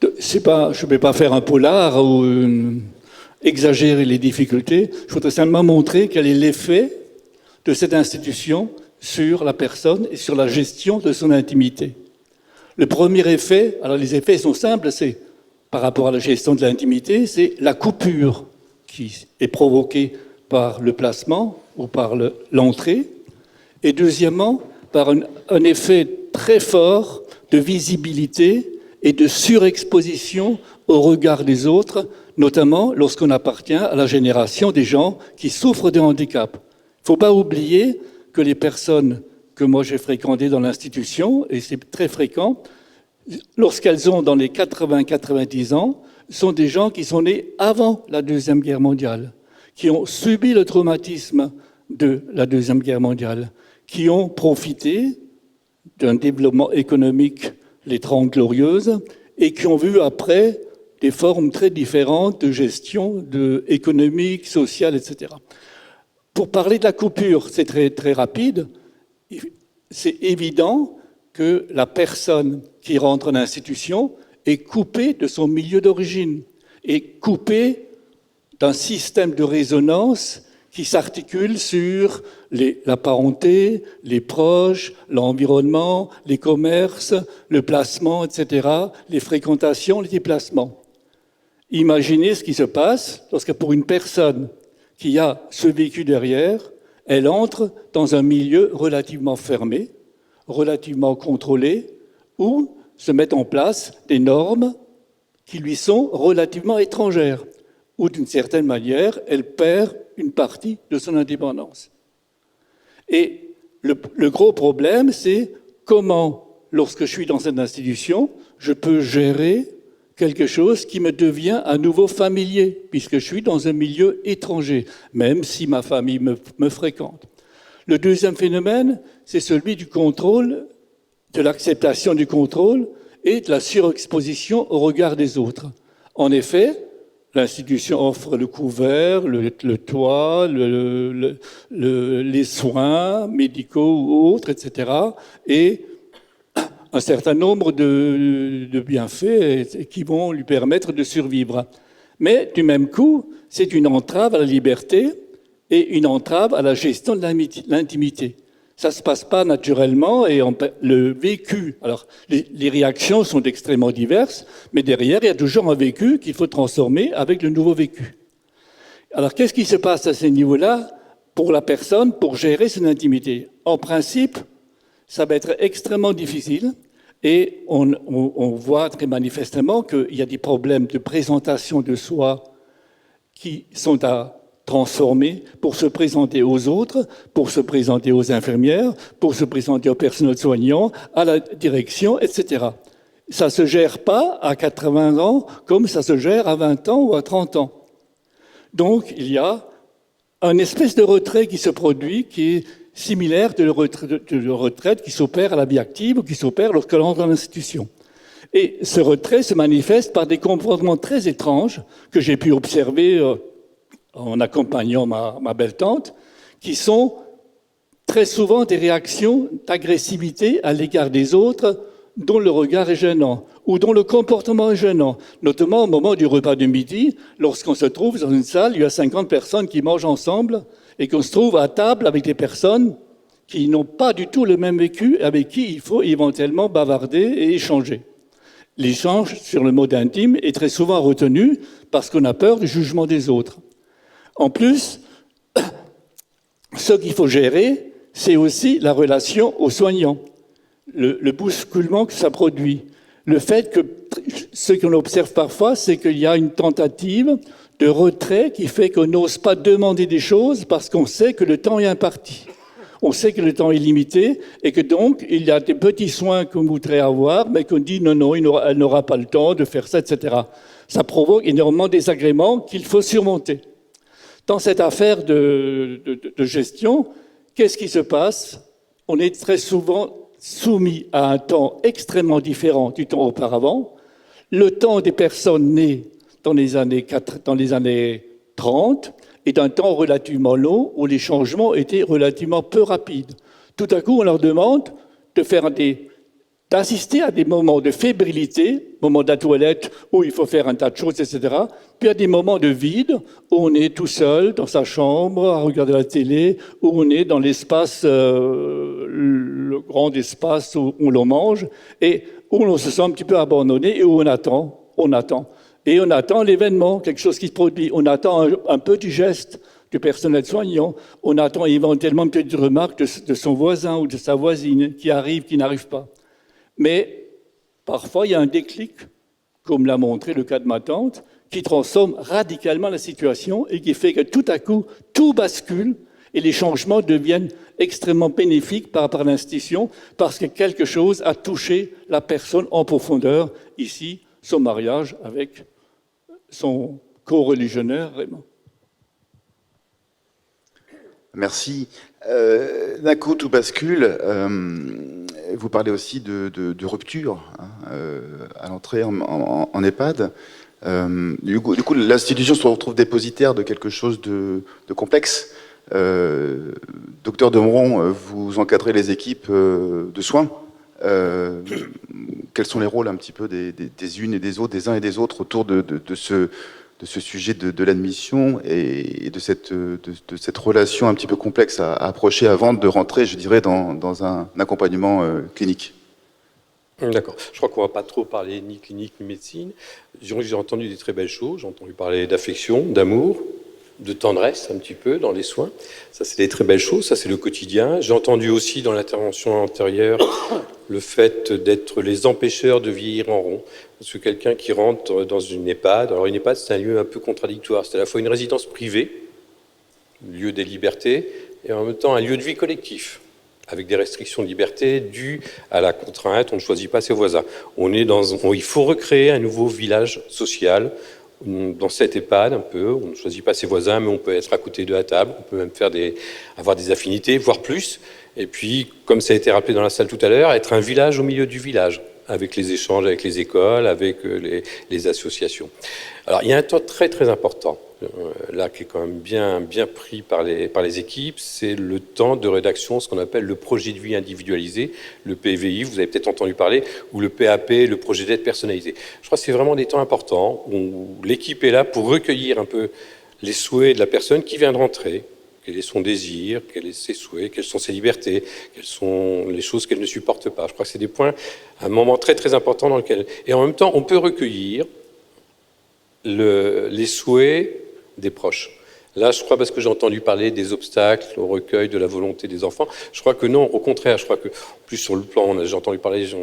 Je ne vais pas faire un polar ou exagérer les difficultés, je voudrais simplement montrer quel est l'effet de cette institution sur la personne et sur la gestion de son intimité. Le premier effet, alors les effets sont simples, c'est par rapport à la gestion de l'intimité, c'est la coupure qui est provoquée par le placement ou par l'entrée, et deuxièmement, par un effet très fort de visibilité et de surexposition au regard des autres, notamment lorsqu'on appartient à la génération des gens qui souffrent de handicap. Il ne faut pas oublier que les personnes que moi j'ai fréquentées dans l'institution, et c'est très fréquent, lorsqu'elles ont dans les 80-90 ans, sont des gens qui sont nés avant la Deuxième Guerre mondiale, qui ont subi le traumatisme de la Deuxième Guerre mondiale, qui ont profité d'un développement économique, les 30 Glorieuses, et qui ont vu après des formes très différentes de gestion économique, sociale, etc. Pour parler de la coupure, c'est très, très rapide. C'est évident que la personne qui rentre en institution est coupée de son milieu d'origine, est coupée d'un système de résonance qui s'articule sur la parenté, les proches, l'environnement, les commerces, le placement, etc., les fréquentations, les déplacements. Imaginez ce qui se passe lorsque pour une personne qui a ce vécu derrière, elle entre dans un milieu relativement fermé, relativement contrôlé, où se mettent en place des normes qui lui sont relativement étrangères, où d'une certaine manière, elle perd une partie de son indépendance. Et le gros problème, c'est comment, lorsque je suis dans cette institution, je peux gérer quelque chose qui me devient à nouveau familier, puisque je suis dans un milieu étranger, même si ma famille me fréquente. Le deuxième phénomène, c'est celui du contrôle, de l'acceptation du contrôle et de la surexposition au regard des autres. En effet, l'institution offre le couvert, le toit, les soins médicaux ou autres, etc., et un certain nombre de bienfaits qui vont lui permettre de survivre. Mais du même coup, c'est une entrave à la liberté et une entrave à la gestion de l'intimité. Ça ne se passe pas naturellement et le vécu, alors les réactions sont extrêmement diverses, mais derrière, il y a toujours un vécu qu'il faut transformer avec le nouveau vécu. Alors qu'est-ce qui se passe à ce niveau-là pour la personne pour gérer son intimité? En principe, ça va être extrêmement difficile et on voit très manifestement qu'il y a des problèmes de présentation de soi qui sont à transformer pour se présenter aux autres, pour se présenter aux infirmières, pour se présenter au personnel soignant, à la direction, etc. Ça ne se gère pas à 80 ans comme ça se gère à 20 ans ou à 30 ans. Donc, il y a un espèce de retrait qui se produit qui est similaire de retraite qui s'opère à la vie active ou qui s'opère lorsque l'on entre dans l'institution. Et ce retrait se manifeste par des comportements très étranges que j'ai pu observer en accompagnant ma belle-tante, qui sont très souvent des réactions d'agressivité à l'égard des autres dont le regard est gênant ou dont le comportement est gênant, notamment au moment du repas de midi, lorsqu'on se trouve dans une salle, il y a 50 personnes qui mangent ensemble et qu'on se trouve à table avec des personnes qui n'ont pas du tout le même vécu, avec qui il faut éventuellement bavarder et échanger. L'échange sur le mode intime est très souvent retenu parce qu'on a peur du jugement des autres. En plus, ce qu'il faut gérer, c'est aussi la relation aux soignants, le bousculement que ça produit. Le fait que, ce qu'on observe parfois, c'est qu'il y a une tentative de retrait qui fait qu'on n'ose pas demander des choses parce qu'on sait que le temps est imparti. On sait que le temps est limité et que donc, il y a des petits soins qu'on voudrait avoir, mais qu'on dit non, elle n'aura pas le temps de faire ça, etc. Ça provoque énormément de désagréments qu'il faut surmonter. Dans cette affaire de gestion, qu'est-ce qui se passe? On est très souvent soumis à un temps extrêmement différent du temps auparavant. Le temps des personnes nées dans les années 30 est un temps relativement long où les changements étaient relativement peu rapides. Tout à coup, on leur demande d'assister à des moments de fébrilité, moments de la toilette où il faut faire un tas de choses, etc. Puis à des moments de vide où on est tout seul dans sa chambre à regarder la télé, où on est dans l'espace, le grand espace où l'on mange, et où on se sent un petit peu abandonné et où on attend. Et on attend l'événement, quelque chose qui se produit. On attend un petit geste du personnel soignant. On attend éventuellement une petite remarque de son voisin ou de sa voisine qui arrive, qui n'arrive pas. Mais parfois, il y a un déclic, comme l'a montré le cas de ma tante, qui transforme radicalement la situation et qui fait que tout à coup, tout bascule et les changements deviennent extrêmement bénéfiques par rapport à l'institution parce que quelque chose a touché la personne en profondeur, ici, son mariage avec son co-religionnaire, Raymond. Merci. D'un coup, tout bascule. Vous parlez aussi de rupture à l'entrée en EHPAD. Du coup, l'institution se retrouve dépositaire de quelque chose de complexe. Docteur Demron, vous encadrez les équipes de soins. Quels sont les rôles un petit peu des unes et des autres, des uns et des autres autour de ce sujet de l'admission et de cette relation un petit peu complexe à approcher avant de rentrer, je dirais, dans un accompagnement clinique. D'accord. Je crois qu'on ne va pas trop parler ni clinique ni médecine. J'ai entendu des très belles choses. J'ai entendu parler d'affection, d'amour, de tendresse un petit peu dans les soins. Ça, c'est des très belles choses. Ça, c'est le quotidien. J'ai entendu aussi dans l'intervention antérieure le fait d'être les empêcheurs de vieillir en rond. Parce que quelqu'un qui rentre dans une EHPAD, alors une EHPAD, c'est un lieu un peu contradictoire. C'est à la fois une résidence privée, lieu des libertés, et en même temps un lieu de vie collectif, avec des restrictions de liberté dues à la contrainte, on ne choisit pas ses voisins. Il faut recréer un nouveau village social dans cette EHPAD un peu, on ne choisit pas ses voisins, mais on peut être à côté d'eux à table, on peut même avoir des affinités, voire plus, et puis, comme ça a été rappelé dans la salle tout à l'heure, être un village au milieu du village, avec les échanges avec les écoles, avec les associations. Alors, il y a un temps très très important, là, qui est quand même bien pris par les équipes, c'est le temps de rédaction, ce qu'on appelle le projet de vie individualisé, le PVI, vous avez peut-être entendu parler, ou le PAP, le projet d'aide personnalisé. Je crois que c'est vraiment des temps importants, où l'équipe est là pour recueillir un peu les souhaits de la personne qui vient de rentrer, quel est son désir, quels sont ses souhaits, quelles sont ses libertés, quelles sont les choses qu'elle ne supporte pas. Je crois que c'est des points, un moment très très important dans lequel... Et en même temps, on peut recueillir les souhaits des proches. Là, je crois, parce que j'ai entendu parler des obstacles au recueil de la volonté des enfants, je crois que non, au contraire, je crois que, plus sur le plan, j'ai entendu parler du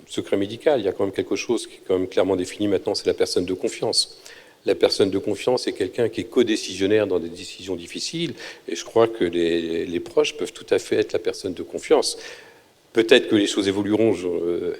secret médical, il y a quand même quelque chose qui est quand même clairement défini maintenant, c'est la personne de confiance. La personne de confiance est quelqu'un qui est codécisionnaire dans des décisions difficiles, et je crois que les proches peuvent tout à fait être la personne de confiance. Peut-être que les choses évolueront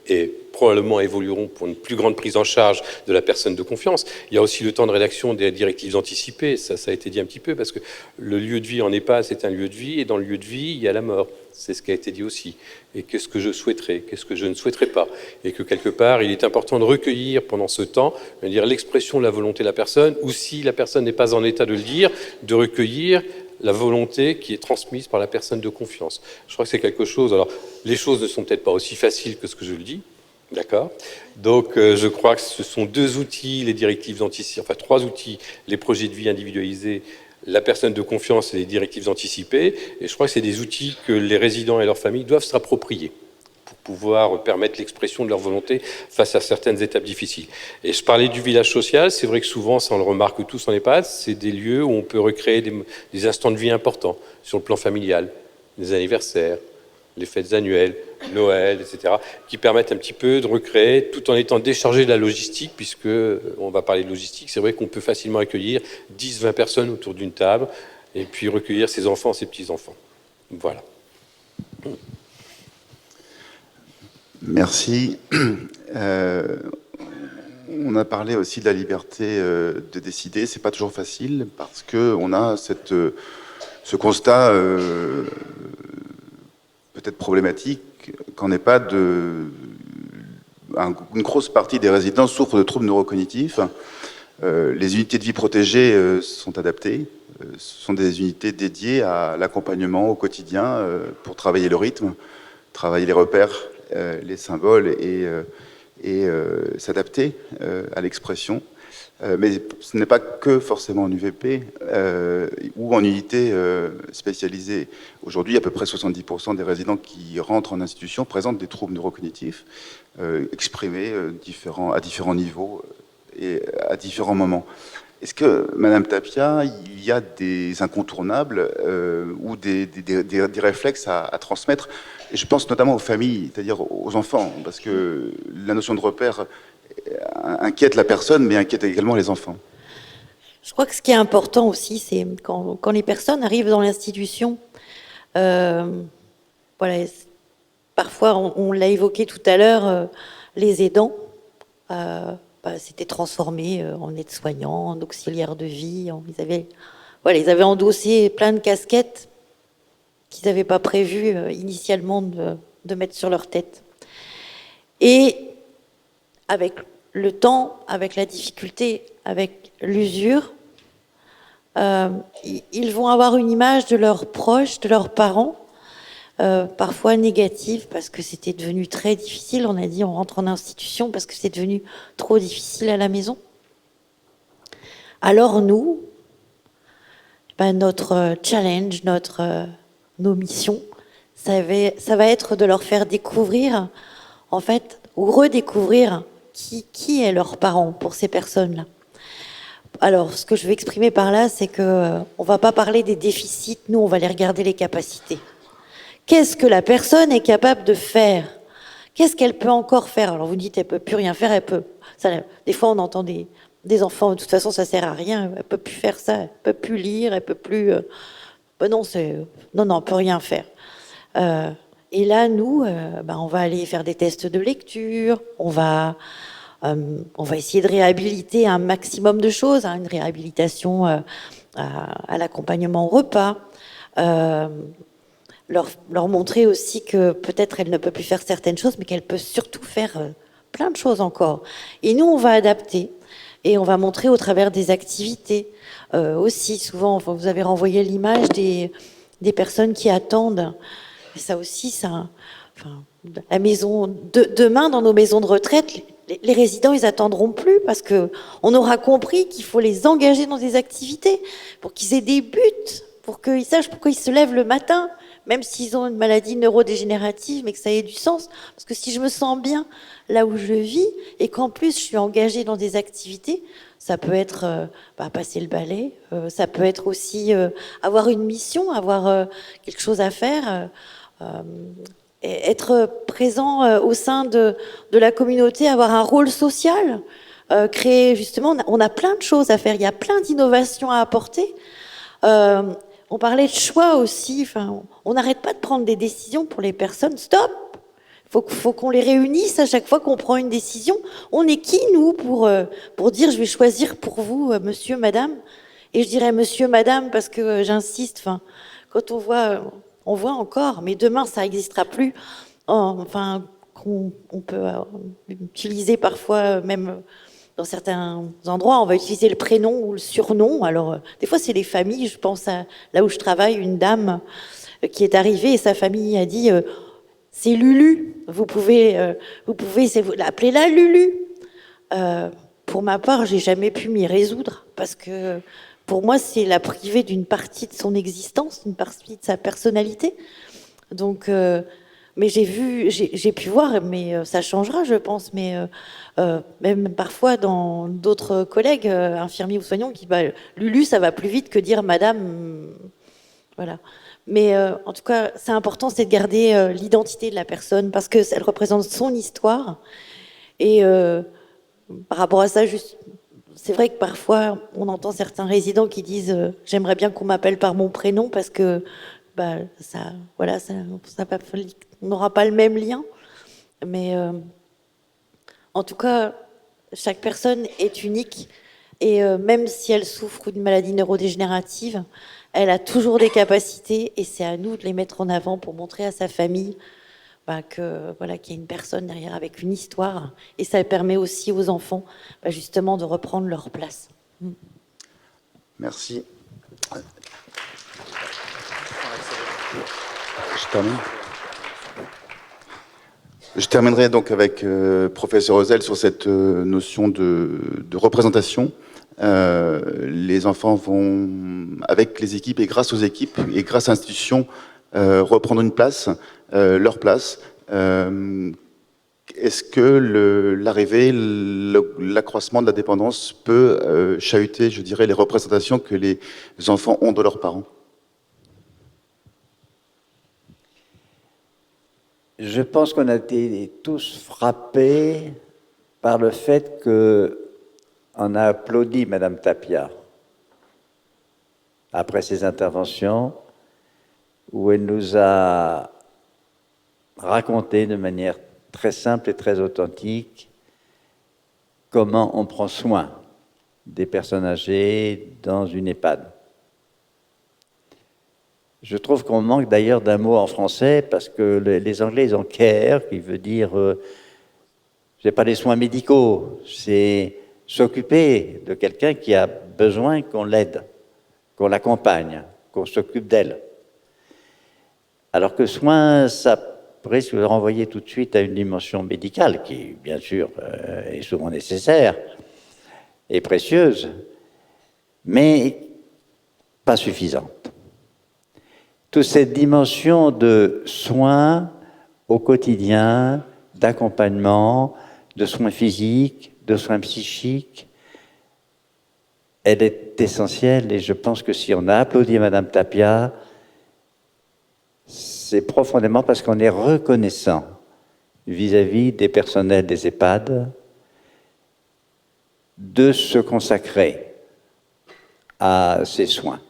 et probablement évolueront pour une plus grande prise en charge de la personne de confiance. Il y a aussi le temps de rédaction des directives anticipées, ça a été dit un petit peu, parce que le lieu de vie en EHPAD, c'est un lieu de vie, et dans le lieu de vie, il y a la mort. C'est ce qui a été dit aussi. Et qu'est-ce que je souhaiterais, qu'est-ce que je ne souhaiterais pas. Et que quelque part, il est important de recueillir pendant ce temps, l'expression de la volonté de la personne, ou si la personne n'est pas en état de le dire, de recueillir la volonté qui est transmise par la personne de confiance. Je crois que c'est quelque chose... Alors, les choses ne sont peut-être pas aussi faciles que ce que je le dis, d'accord ? Donc, je crois que ce sont deux outils, les directives anticipées, enfin 3 outils, les projets de vie individualisés, la personne de confiance et les directives anticipées. Et je crois que c'est des outils que les résidents et leurs familles doivent s'approprier pour pouvoir permettre l'expression de leur volonté face à certaines étapes difficiles. Et je parlais du village social, c'est vrai que souvent, ça on le remarque tous en EHPAD, c'est des lieux où on peut recréer des instants de vie importants sur le plan familial, des anniversaires, les fêtes annuelles, Noël, etc., qui permettent un petit peu de recréer, tout en étant déchargé de la logistique, puisque on va parler de logistique, c'est vrai qu'on peut facilement accueillir 10-20 personnes autour d'une table, et puis recueillir ses enfants, ses petits-enfants. Voilà. Merci. On a parlé aussi de la liberté de décider. C'est pas toujours facile parce que on a ce constat peut-être problématique qu'en EHPAD, une grosse partie des résidents souffrent de troubles neurocognitifs. Les unités de vie protégées sont adaptées. Ce sont des unités dédiées à l'accompagnement au quotidien pour travailler le rythme, travailler les repères, les symboles et s'adapter à l'expression. Mais ce n'est pas que forcément en UVP ou en unité spécialisée. Aujourd'hui, à peu près 70% des résidents qui rentrent en institution présentent des troubles neurocognitifs exprimés à différents niveaux et à différents moments. Est-ce que, Madame Tapia, il y a des incontournables ou des réflexes à transmettre? Et je pense notamment aux familles, c'est-à-dire aux enfants, parce que la notion de repère inquiète la personne, mais inquiète également les enfants. Je crois que ce qui est important aussi, c'est quand les personnes arrivent dans l'institution, voilà, parfois, on l'a évoqué tout à l'heure, les aidants s'étaient transformés en aides-soignants, en auxiliaires de vie. Ils avaient endossé plein de casquettes qu'ils n'avaient pas prévu initialement de mettre sur leur tête. Et avec le temps, avec la difficulté, avec l'usure, ils vont avoir une image de leurs proches, de leurs parents, parfois négative, parce que c'était devenu très difficile. On a dit on rentre en institution parce que c'est devenu trop difficile à la maison. Alors nous, notre challenge, nos missions, ça va être de leur faire découvrir, en fait, ou redécouvrir qui est leur parent pour ces personnes-là. Alors, ce que je veux exprimer par là, c'est que on va pas parler des déficits, nous, on va aller regarder les capacités. Qu'est-ce que la personne est capable de faire? Qu'est-ce qu'elle peut encore faire? Alors, vous dites, elle peut plus rien faire, elle peut... des fois, on entend des enfants, de toute façon, ça sert à rien, elle peut plus faire ça, elle peut plus lire, elle peut plus... non, on peut rien faire. Et là, nous, on va aller faire des tests de lecture, on va essayer de réhabiliter un maximum de choses, une réhabilitation à l'accompagnement au repas, leur montrer aussi que peut-être elle ne peut plus faire certaines choses, mais qu'elle peut surtout faire plein de choses encore. Et nous, on va adapter et on va montrer au travers des activités aussi. Souvent, vous avez renvoyé l'image des personnes qui attendent. Et ça aussi, la maison demain dans nos maisons de retraite, les résidents, ils attendront plus parce que on aura compris qu'il faut les engager dans des activités pour qu'ils aient des buts, pour qu'ils sachent pourquoi ils se lèvent le matin, même s'ils ont une maladie neurodégénérative, mais que ça ait du sens. Parce que si je me sens bien là où je vis et qu'en plus je suis engagée dans des activités, ça peut être passer le balai, ça peut être aussi avoir une mission, avoir quelque chose à faire, être présent au sein de la communauté, avoir un rôle social, créer justement, on a plein de choses à faire, il y a plein d'innovations à apporter. On parlait de choix aussi, on n'arrête pas de prendre des décisions pour les personnes, stop! Faut qu'on les réunisse à chaque fois qu'on prend une décision. On est qui, nous, pour dire je vais choisir pour vous, monsieur, madame? Et je dirais monsieur, madame, parce que j'insiste, quand on voit encore, mais demain ça n'existera plus, qu'on peut utiliser parfois, même dans certains endroits, on va utiliser le prénom ou le surnom. Alors, des fois, c'est les familles. Je pense à là où je travaille, une dame qui est arrivée et sa famille a dit c'est Lulu. Vous pouvez l'appeler là Lulu. Pour ma part, j'ai jamais pu m'y résoudre parce que pour moi, c'est la priver d'une partie de son existence, d'une partie de sa personnalité. Donc, mais j'ai pu voir, mais ça changera, je pense. Mais même parfois dans d'autres collègues, infirmiers ou soignants, qui Lulu, ça va plus vite que dire Madame. Voilà. Mais en tout cas, c'est important, c'est de garder l'identité de la personne parce que elle représente son histoire. Et par rapport à ça, c'est vrai que parfois, on entend certains résidents qui disent j'aimerais bien qu'on m'appelle par mon prénom parce que on n'aura pas le même lien. Mais en tout cas, chaque personne est unique et même si elle souffre d'une maladie neurodégénérative, elle a toujours des capacités et c'est à nous de les mettre en avant pour montrer à sa famille qu'il y a une personne derrière avec une histoire. Et ça permet aussi aux enfants justement de reprendre leur place. Merci. Je terminerai donc avec professeur Ozel sur cette notion de représentation. Les enfants vont, avec les équipes et grâce aux équipes et grâce à l'institution, reprendre une place, leur place. Est-ce que l'arrivée, l'accroissement de la dépendance peut chahuter, je dirais, les représentations que les enfants ont de leurs parents? Je pense qu'on a été tous frappés par le fait qu'on a applaudi Madame Tapia après ses interventions, où elle nous a raconté de manière très simple et très authentique comment on prend soin des personnes âgées dans une EHPAD. Je trouve qu'on manque d'ailleurs d'un mot en français parce que les Anglais, ils ont care, qui veut dire c'est pas des soins médicaux, c'est s'occuper de quelqu'un qui a besoin qu'on l'aide, qu'on l'accompagne, qu'on s'occupe d'elle. Alors que soin, ça pourrait se renvoyer tout de suite à une dimension médicale qui, bien sûr, est souvent nécessaire et précieuse, mais pas suffisante. Toute cette dimension de soins au quotidien, d'accompagnement, de soins physiques, de soins psychiques, elle est essentielle, et je pense que si on a applaudi Madame Tapia, c'est profondément parce qu'on est reconnaissant vis-à-vis des personnels des EHPAD de se consacrer à ces soins.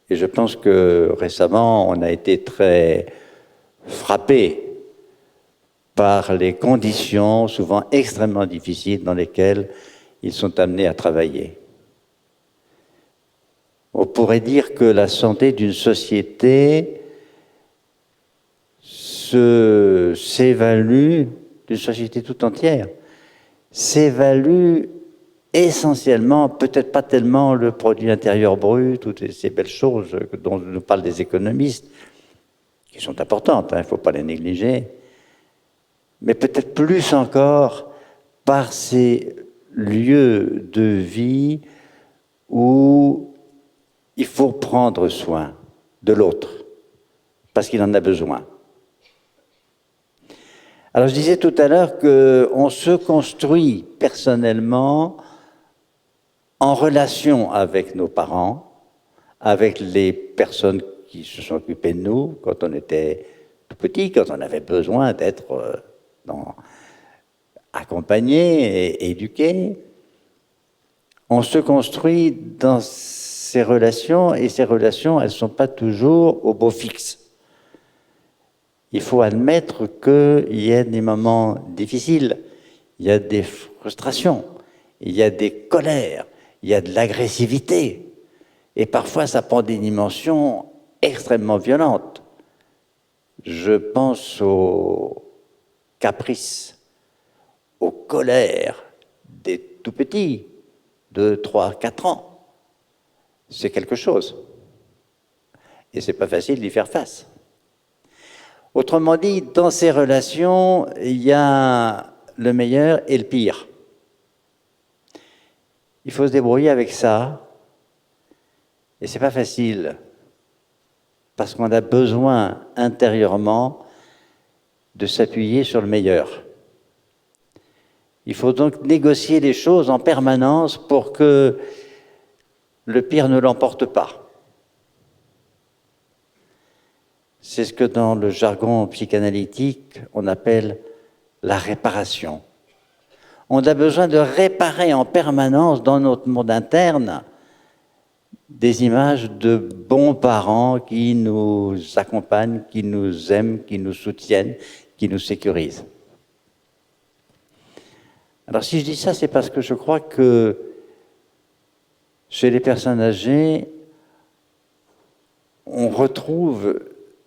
Et je pense que récemment, on a été très frappé par les conditions souvent extrêmement difficiles dans lesquelles ils sont amenés à travailler. On pourrait dire que la santé d'une société s'évalue, d'une société tout entière, s'évalue essentiellement, peut-être pas tellement le produit intérieur brut, toutes ces belles choses dont nous parlent des économistes, qui sont importantes, il ne faut pas les négliger, mais peut-être plus encore par ces lieux de vie où il faut prendre soin de l'autre, parce qu'il en a besoin. Alors je disais tout à l'heure qu'on se construit personnellement en relation avec nos parents, avec les personnes qui se sont occupées de nous quand on était tout petit, quand on avait besoin d'être accompagné et éduqué. On se construit dans ces relations, et ces relations, elles ne sont pas toujours au beau fixe. Il faut admettre qu'il y a des moments difficiles, il y a des frustrations, il y a des colères, il y a de l'agressivité. Et parfois, ça prend des dimensions extrêmement violentes. Je pense aux caprices, aux colères des tout-petits de 3-4 ans. C'est quelque chose. Et c'est pas facile d'y faire face. Autrement dit, dans ces relations, il y a le meilleur et le pire. Il faut se débrouiller avec ça. Et c'est pas facile. Parce qu'on a besoin intérieurement de s'appuyer sur le meilleur. Il faut donc négocier les choses en permanence pour que le pire ne l'emporte pas. C'est ce que dans le jargon psychanalytique, on appelle la réparation. On a besoin de réparer en permanence dans notre monde interne des images de bons parents qui nous accompagnent, qui nous aiment, qui nous soutiennent, qui nous sécurisent. Alors si je dis ça, c'est parce que je crois que chez les personnes âgées, on retrouve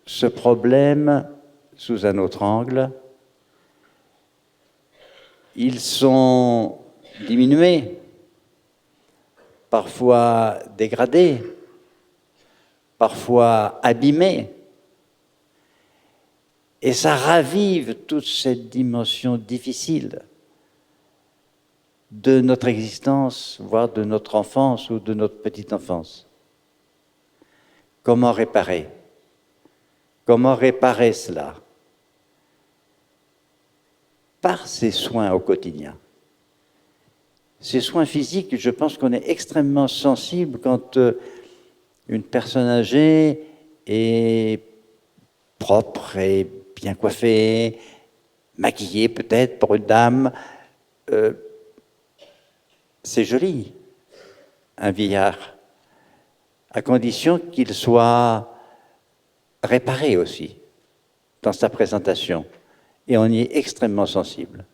ce problème sous un autre angle. Ils sont diminués, parfois dégradés, parfois abîmés. Et ça ravive toute cette dimension difficile de notre existence, voire de notre enfance ou de notre petite enfance. Comment réparer? Comment réparer cela? Par ces soins au quotidien. Ces soins physiques, je pense qu'on est extrêmement sensible quand une personne âgée est propre et bien coiffée, maquillée peut-être pour une dame. C'est joli, un vieillard, à condition qu'il soit réparé aussi dans sa présentation. Et on y est extrêmement sensible.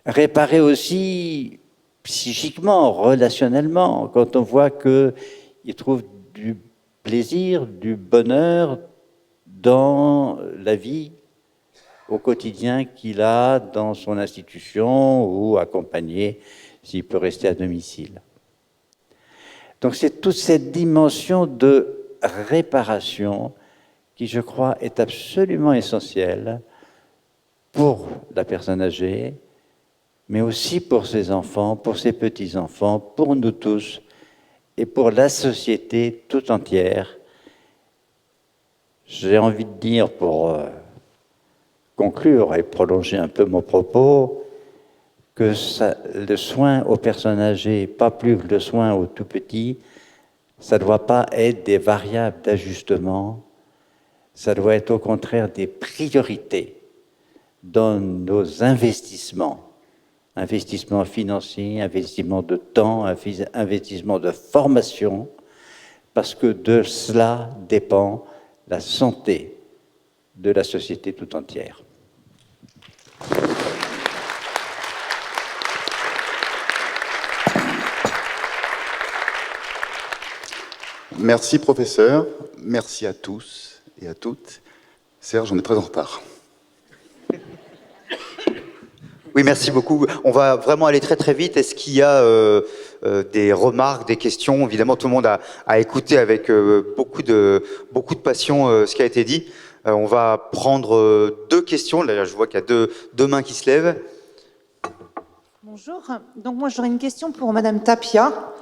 Réparé aussi psychiquement, relationnellement, quand on voit qu'il trouve du plaisir, du bonheur dans la vie au quotidien qu'il a dans son institution ou accompagné s'il peut rester à domicile. Donc c'est toute cette dimension de réparation qui, je crois, est absolument essentielle pour la personne âgée, mais aussi pour ses enfants, pour ses petits-enfants, pour nous tous et pour la société tout entière. J'ai envie de dire, pour conclure et prolonger un peu mon propos, que le soin aux personnes âgées, pas plus que le soin aux tout-petits, ça ne doit pas être des variables d'ajustement, ça doit être au contraire des priorités dans nos investissements. Investissement financier, investissement de temps, investissement de formation, parce que de cela dépend la santé de la société tout entière. Merci professeur, merci à tous et à toutes. Serge, on est très en retard. Oui, merci beaucoup. On va vraiment aller très très vite. Est-ce qu'il y a des remarques, des questions? Évidemment, tout le monde a écouté avec beaucoup de passion ce qui a été dit. On va prendre deux questions. Là, je vois qu'il y a deux mains qui se lèvent. Bonjour. Donc moi, j'aurais une question pour Madame Tapia.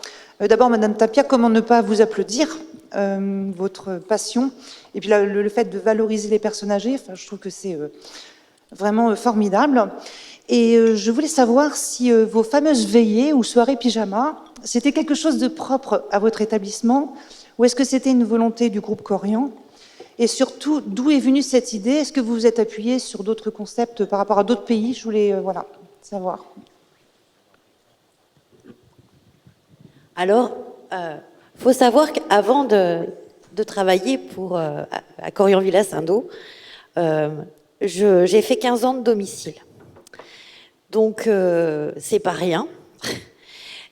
D'abord, Madame Tapia, comment ne pas vous applaudir votre passion et puis le fait de valoriser les personnes âgées. Enfin, je trouve que c'est vraiment formidable. Et je voulais savoir si vos fameuses veillées ou soirées pyjama, c'était quelque chose de propre à votre établissement ou est-ce que c'était une volonté du groupe Corian? Et surtout, d'où est venue cette idée? Est-ce que vous vous êtes appuyé sur d'autres concepts par rapport à d'autres pays? Je voulais savoir. Alors, faut savoir qu'avant de travailler à Corian-Villa-Saint-Do, j'ai fait 15 ans de domicile. Donc, c'est pas rien.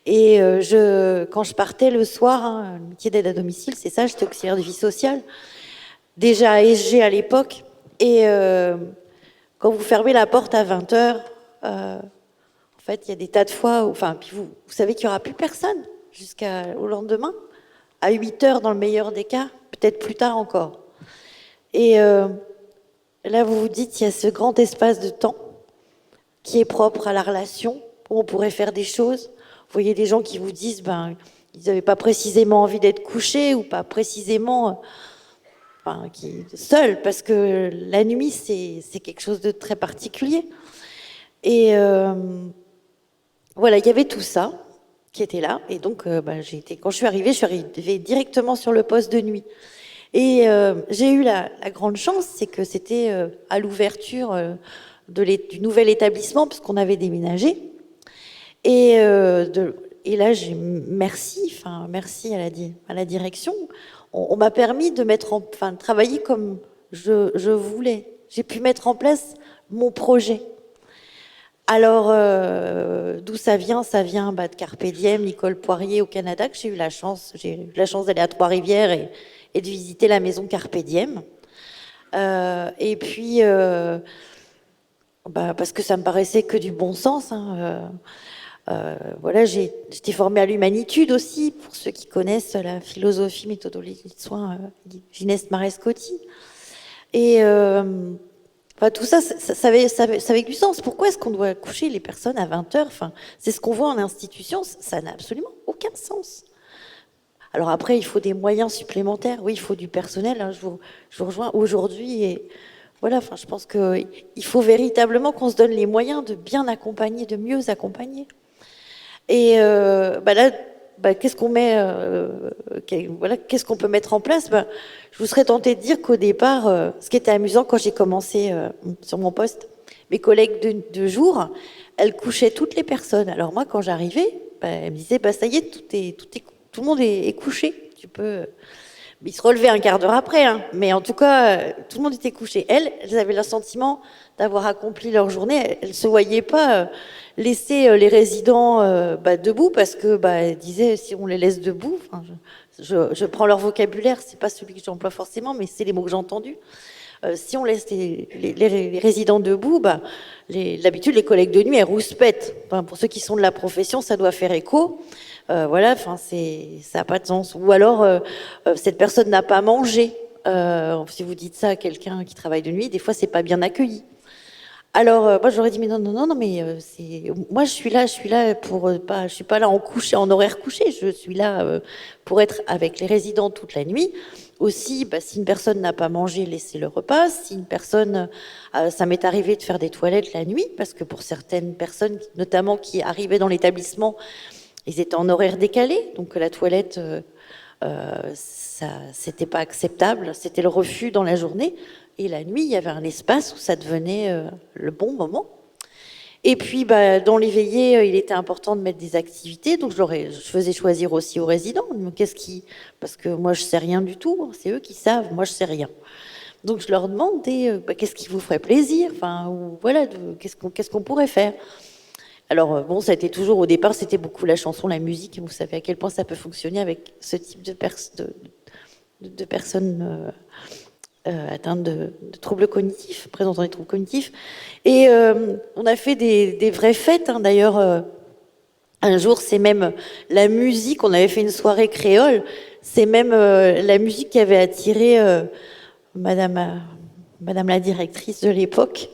Et quand je partais le soir, le métier d'aide à domicile, c'est ça, j'étais auxiliaire de vie sociale, déjà à SG à l'époque. Et quand vous fermez la porte à 20h, en fait, il y a des tas de fois, puis vous savez qu'il n'y aura plus personne jusqu'au lendemain, à 8h dans le meilleur des cas, peut-être plus tard encore. Et là, vous vous dites, il y a ce grand espace de temps qui est propre à la relation, où on pourrait faire des choses. Vous voyez des gens qui vous disent, ils n'avaient pas précisément envie d'être couchés ou pas précisément seuls, parce que la nuit, c'est quelque chose de très particulier. Et voilà, il y avait tout ça qui était là. Et donc, quand je suis arrivée directement sur le poste de nuit. Et j'ai eu la grande chance, c'est que c'était à l'ouverture du nouvel établissement, parce qu'on avait déménagé. Et là, merci à la direction. On m'a permis de travailler comme je voulais. J'ai pu mettre en place mon projet. Alors, d'où ça vient? Ça vient de Carpe Diem, Nicole Poirier au Canada, que j'ai eu la chance d'aller à Trois-Rivières et de visiter la maison Carpe Diem. Et puis, parce que ça me paraissait que du bon sens. Voilà, j'étais formée à l'humanitude aussi, pour ceux qui connaissent la philosophie méthodologie de soins Gineste Marescotti. Et tout ça, ça avait du sens. Pourquoi est-ce qu'on doit coucher les personnes à 20h? C'est ce qu'on voit en institution, ça n'a absolument aucun sens. Alors après, il faut des moyens supplémentaires. Oui, il faut du personnel. Je vous rejoins aujourd'hui. Et voilà, je pense qu'il faut véritablement qu'on se donne les moyens de bien accompagner, de mieux accompagner. Et là, qu'est-ce qu'on met qu'est-ce qu'on peut mettre en place? Je vous serais tentée de dire qu'au départ, ce qui était amusant quand j'ai commencé sur mon poste, mes collègues de jour, elles couchaient toutes les personnes. Alors moi, quand j'arrivais, elles me disaient, ça y est, tout le monde est couché. Tu peux... Ils se relevaient un quart d'heure après, mais en tout cas, tout le monde était couché. Elles avaient le sentiment d'avoir accompli leur journée. Elles ne se voyaient pas laisser les résidents debout, parce que elles disaient, si on les laisse debout, je prends leur vocabulaire, c'est pas celui que j'emploie forcément, mais c'est les mots que j'ai entendus. Si on laisse les résidents debout, d'habitude, les collègues de nuit, elles rouspètent. Pour ceux qui sont de la profession, ça doit faire écho. Ça n'a pas de sens. Ou alors, cette personne n'a pas mangé. Si vous dites ça à quelqu'un qui travaille de nuit, des fois, c'est pas bien accueilli. Alors, moi, j'aurais dit, mais non, mais moi, je suis là pour pas, je suis pas là en horaire couché, je suis là pour être avec les résidents toute la nuit. Aussi, si une personne n'a pas mangé, laissez le repas. Si une personne, ça m'est arrivé de faire des toilettes la nuit, parce que pour certaines personnes, notamment qui arrivaient dans l'établissement, ils étaient en horaire décalé, donc la toilette, c'était pas acceptable, c'était le refus dans la journée. Et la nuit, il y avait un espace où ça devenait le bon moment. Et puis, dans les veillées, il était important de mettre des activités. Donc, je faisais choisir aussi aux résidents. Parce que moi, je sais rien du tout. C'est eux qui savent. Moi, je sais rien. Donc, je leur demandais qu'est-ce qui vous ferait plaisir. Enfin, ou voilà, qu'est-ce qu'on pourrait faire. Alors, bon, ça a été toujours, au départ, c'était beaucoup la chanson, la musique. Vous savez à quel point ça peut fonctionner avec ce type de personnes atteintes de troubles cognitifs, présentant des troubles cognitifs. Et on a fait des vraies fêtes, hein. D'ailleurs, un jour, c'est même la musique, on avait fait une soirée créole, c'est même la musique qui avait attiré madame la directrice de l'époque,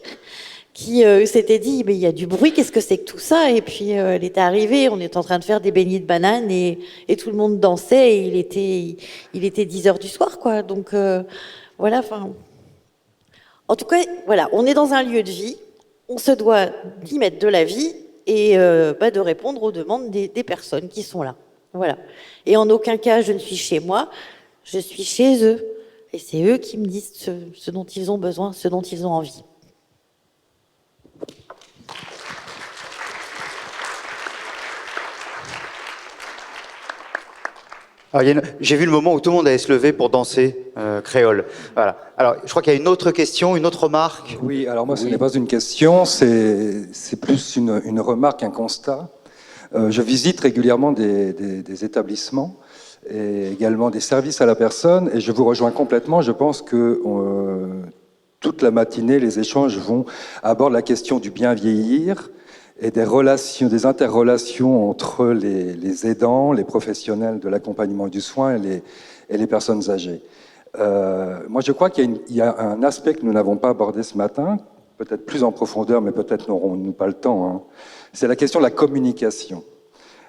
qui s'était dit, mais il y a du bruit, qu'est-ce que c'est que tout ça? Et puis elle était arrivée, on était en train de faire des beignets de bananes et tout le monde dansait, et il était 10h du soir, quoi. Donc voilà, enfin... En tout cas, voilà, on est dans un lieu de vie, on se doit d'y mettre de la vie et de répondre aux demandes des personnes qui sont là. Voilà. Et en aucun cas, je ne suis chez moi, je suis chez eux. Et c'est eux qui me disent ce dont ils ont besoin, ce dont ils ont envie. J'ai vu le moment où tout le monde allait se lever pour danser créole. Voilà. Alors, je crois qu'il y a une autre question, une autre remarque. Oui, alors moi, ce n'est pas une question, c'est plus une remarque, un constat. Je visite régulièrement des établissements et également des services à la personne, et je vous rejoins complètement. Je pense que toute la matinée, les échanges vont aborder la question du bien vieillir et des relations, des interrelations entre les aidants, les professionnels de l'accompagnement du soin et les personnes âgées. Moi, je crois qu'il y a un aspect que nous n'avons pas abordé ce matin, peut-être plus en profondeur, mais peut-être n'aurons-nous pas le temps, hein. C'est la question de la communication.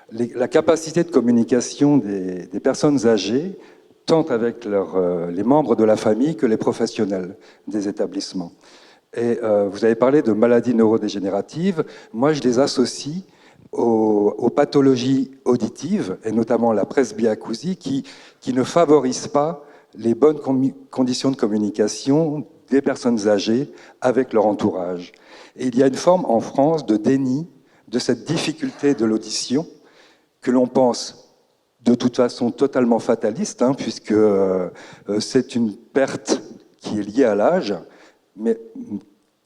La capacité de communication des personnes âgées, tant avec les membres de la famille que les professionnels des établissements. Et vous avez parlé de maladies neurodégénératives. Moi, je les associe aux pathologies auditives, et notamment la presbyacousie, qui ne favorisent pas les bonnes conditions de communication des personnes âgées avec leur entourage. Et il y a une forme en France de déni de cette difficulté de l'audition que l'on pense de toute façon totalement fataliste, hein, puisque c'est une perte qui est liée à l'âge, mais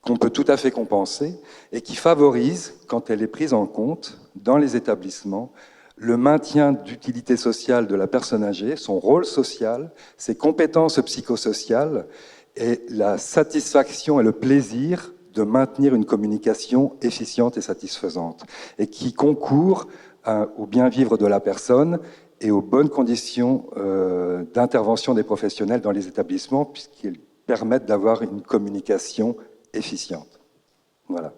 qu'on peut tout à fait compenser, et qui favorise, quand elle est prise en compte dans les établissements, le maintien d'utilité sociale de la personne âgée, son rôle social, ses compétences psychosociales, et la satisfaction et le plaisir de maintenir une communication efficiente et satisfaisante, et qui concourt au bien vivre de la personne et aux bonnes conditions d'intervention des professionnels dans les établissements, puisqu'ils permettent d'avoir une communication efficiente. Voilà.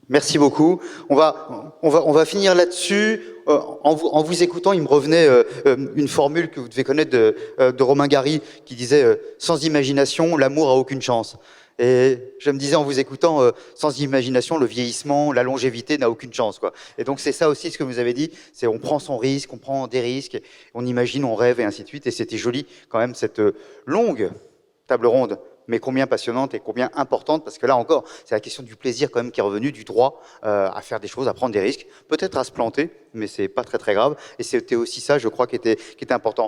Merci beaucoup. On va finir là-dessus. En vous écoutant, il me revenait une formule que vous devez connaître de Romain Gary qui disait « Sans imagination, l'amour a aucune chance ». Et je me disais en vous écoutant, sans imagination, le vieillissement, la longévité n'a aucune chance, quoi. Et donc c'est ça aussi ce que vous avez dit, c'est on prend son risque, on prend des risques, on imagine, on rêve et ainsi de suite. Et c'était joli quand même cette longue table ronde, mais combien passionnante et combien importante, parce que là encore, c'est la question du plaisir quand même qui est revenu, du droit à faire des choses, à prendre des risques, peut-être à se planter, mais c'est pas très très grave. Et c'était aussi ça, je crois, qui était important.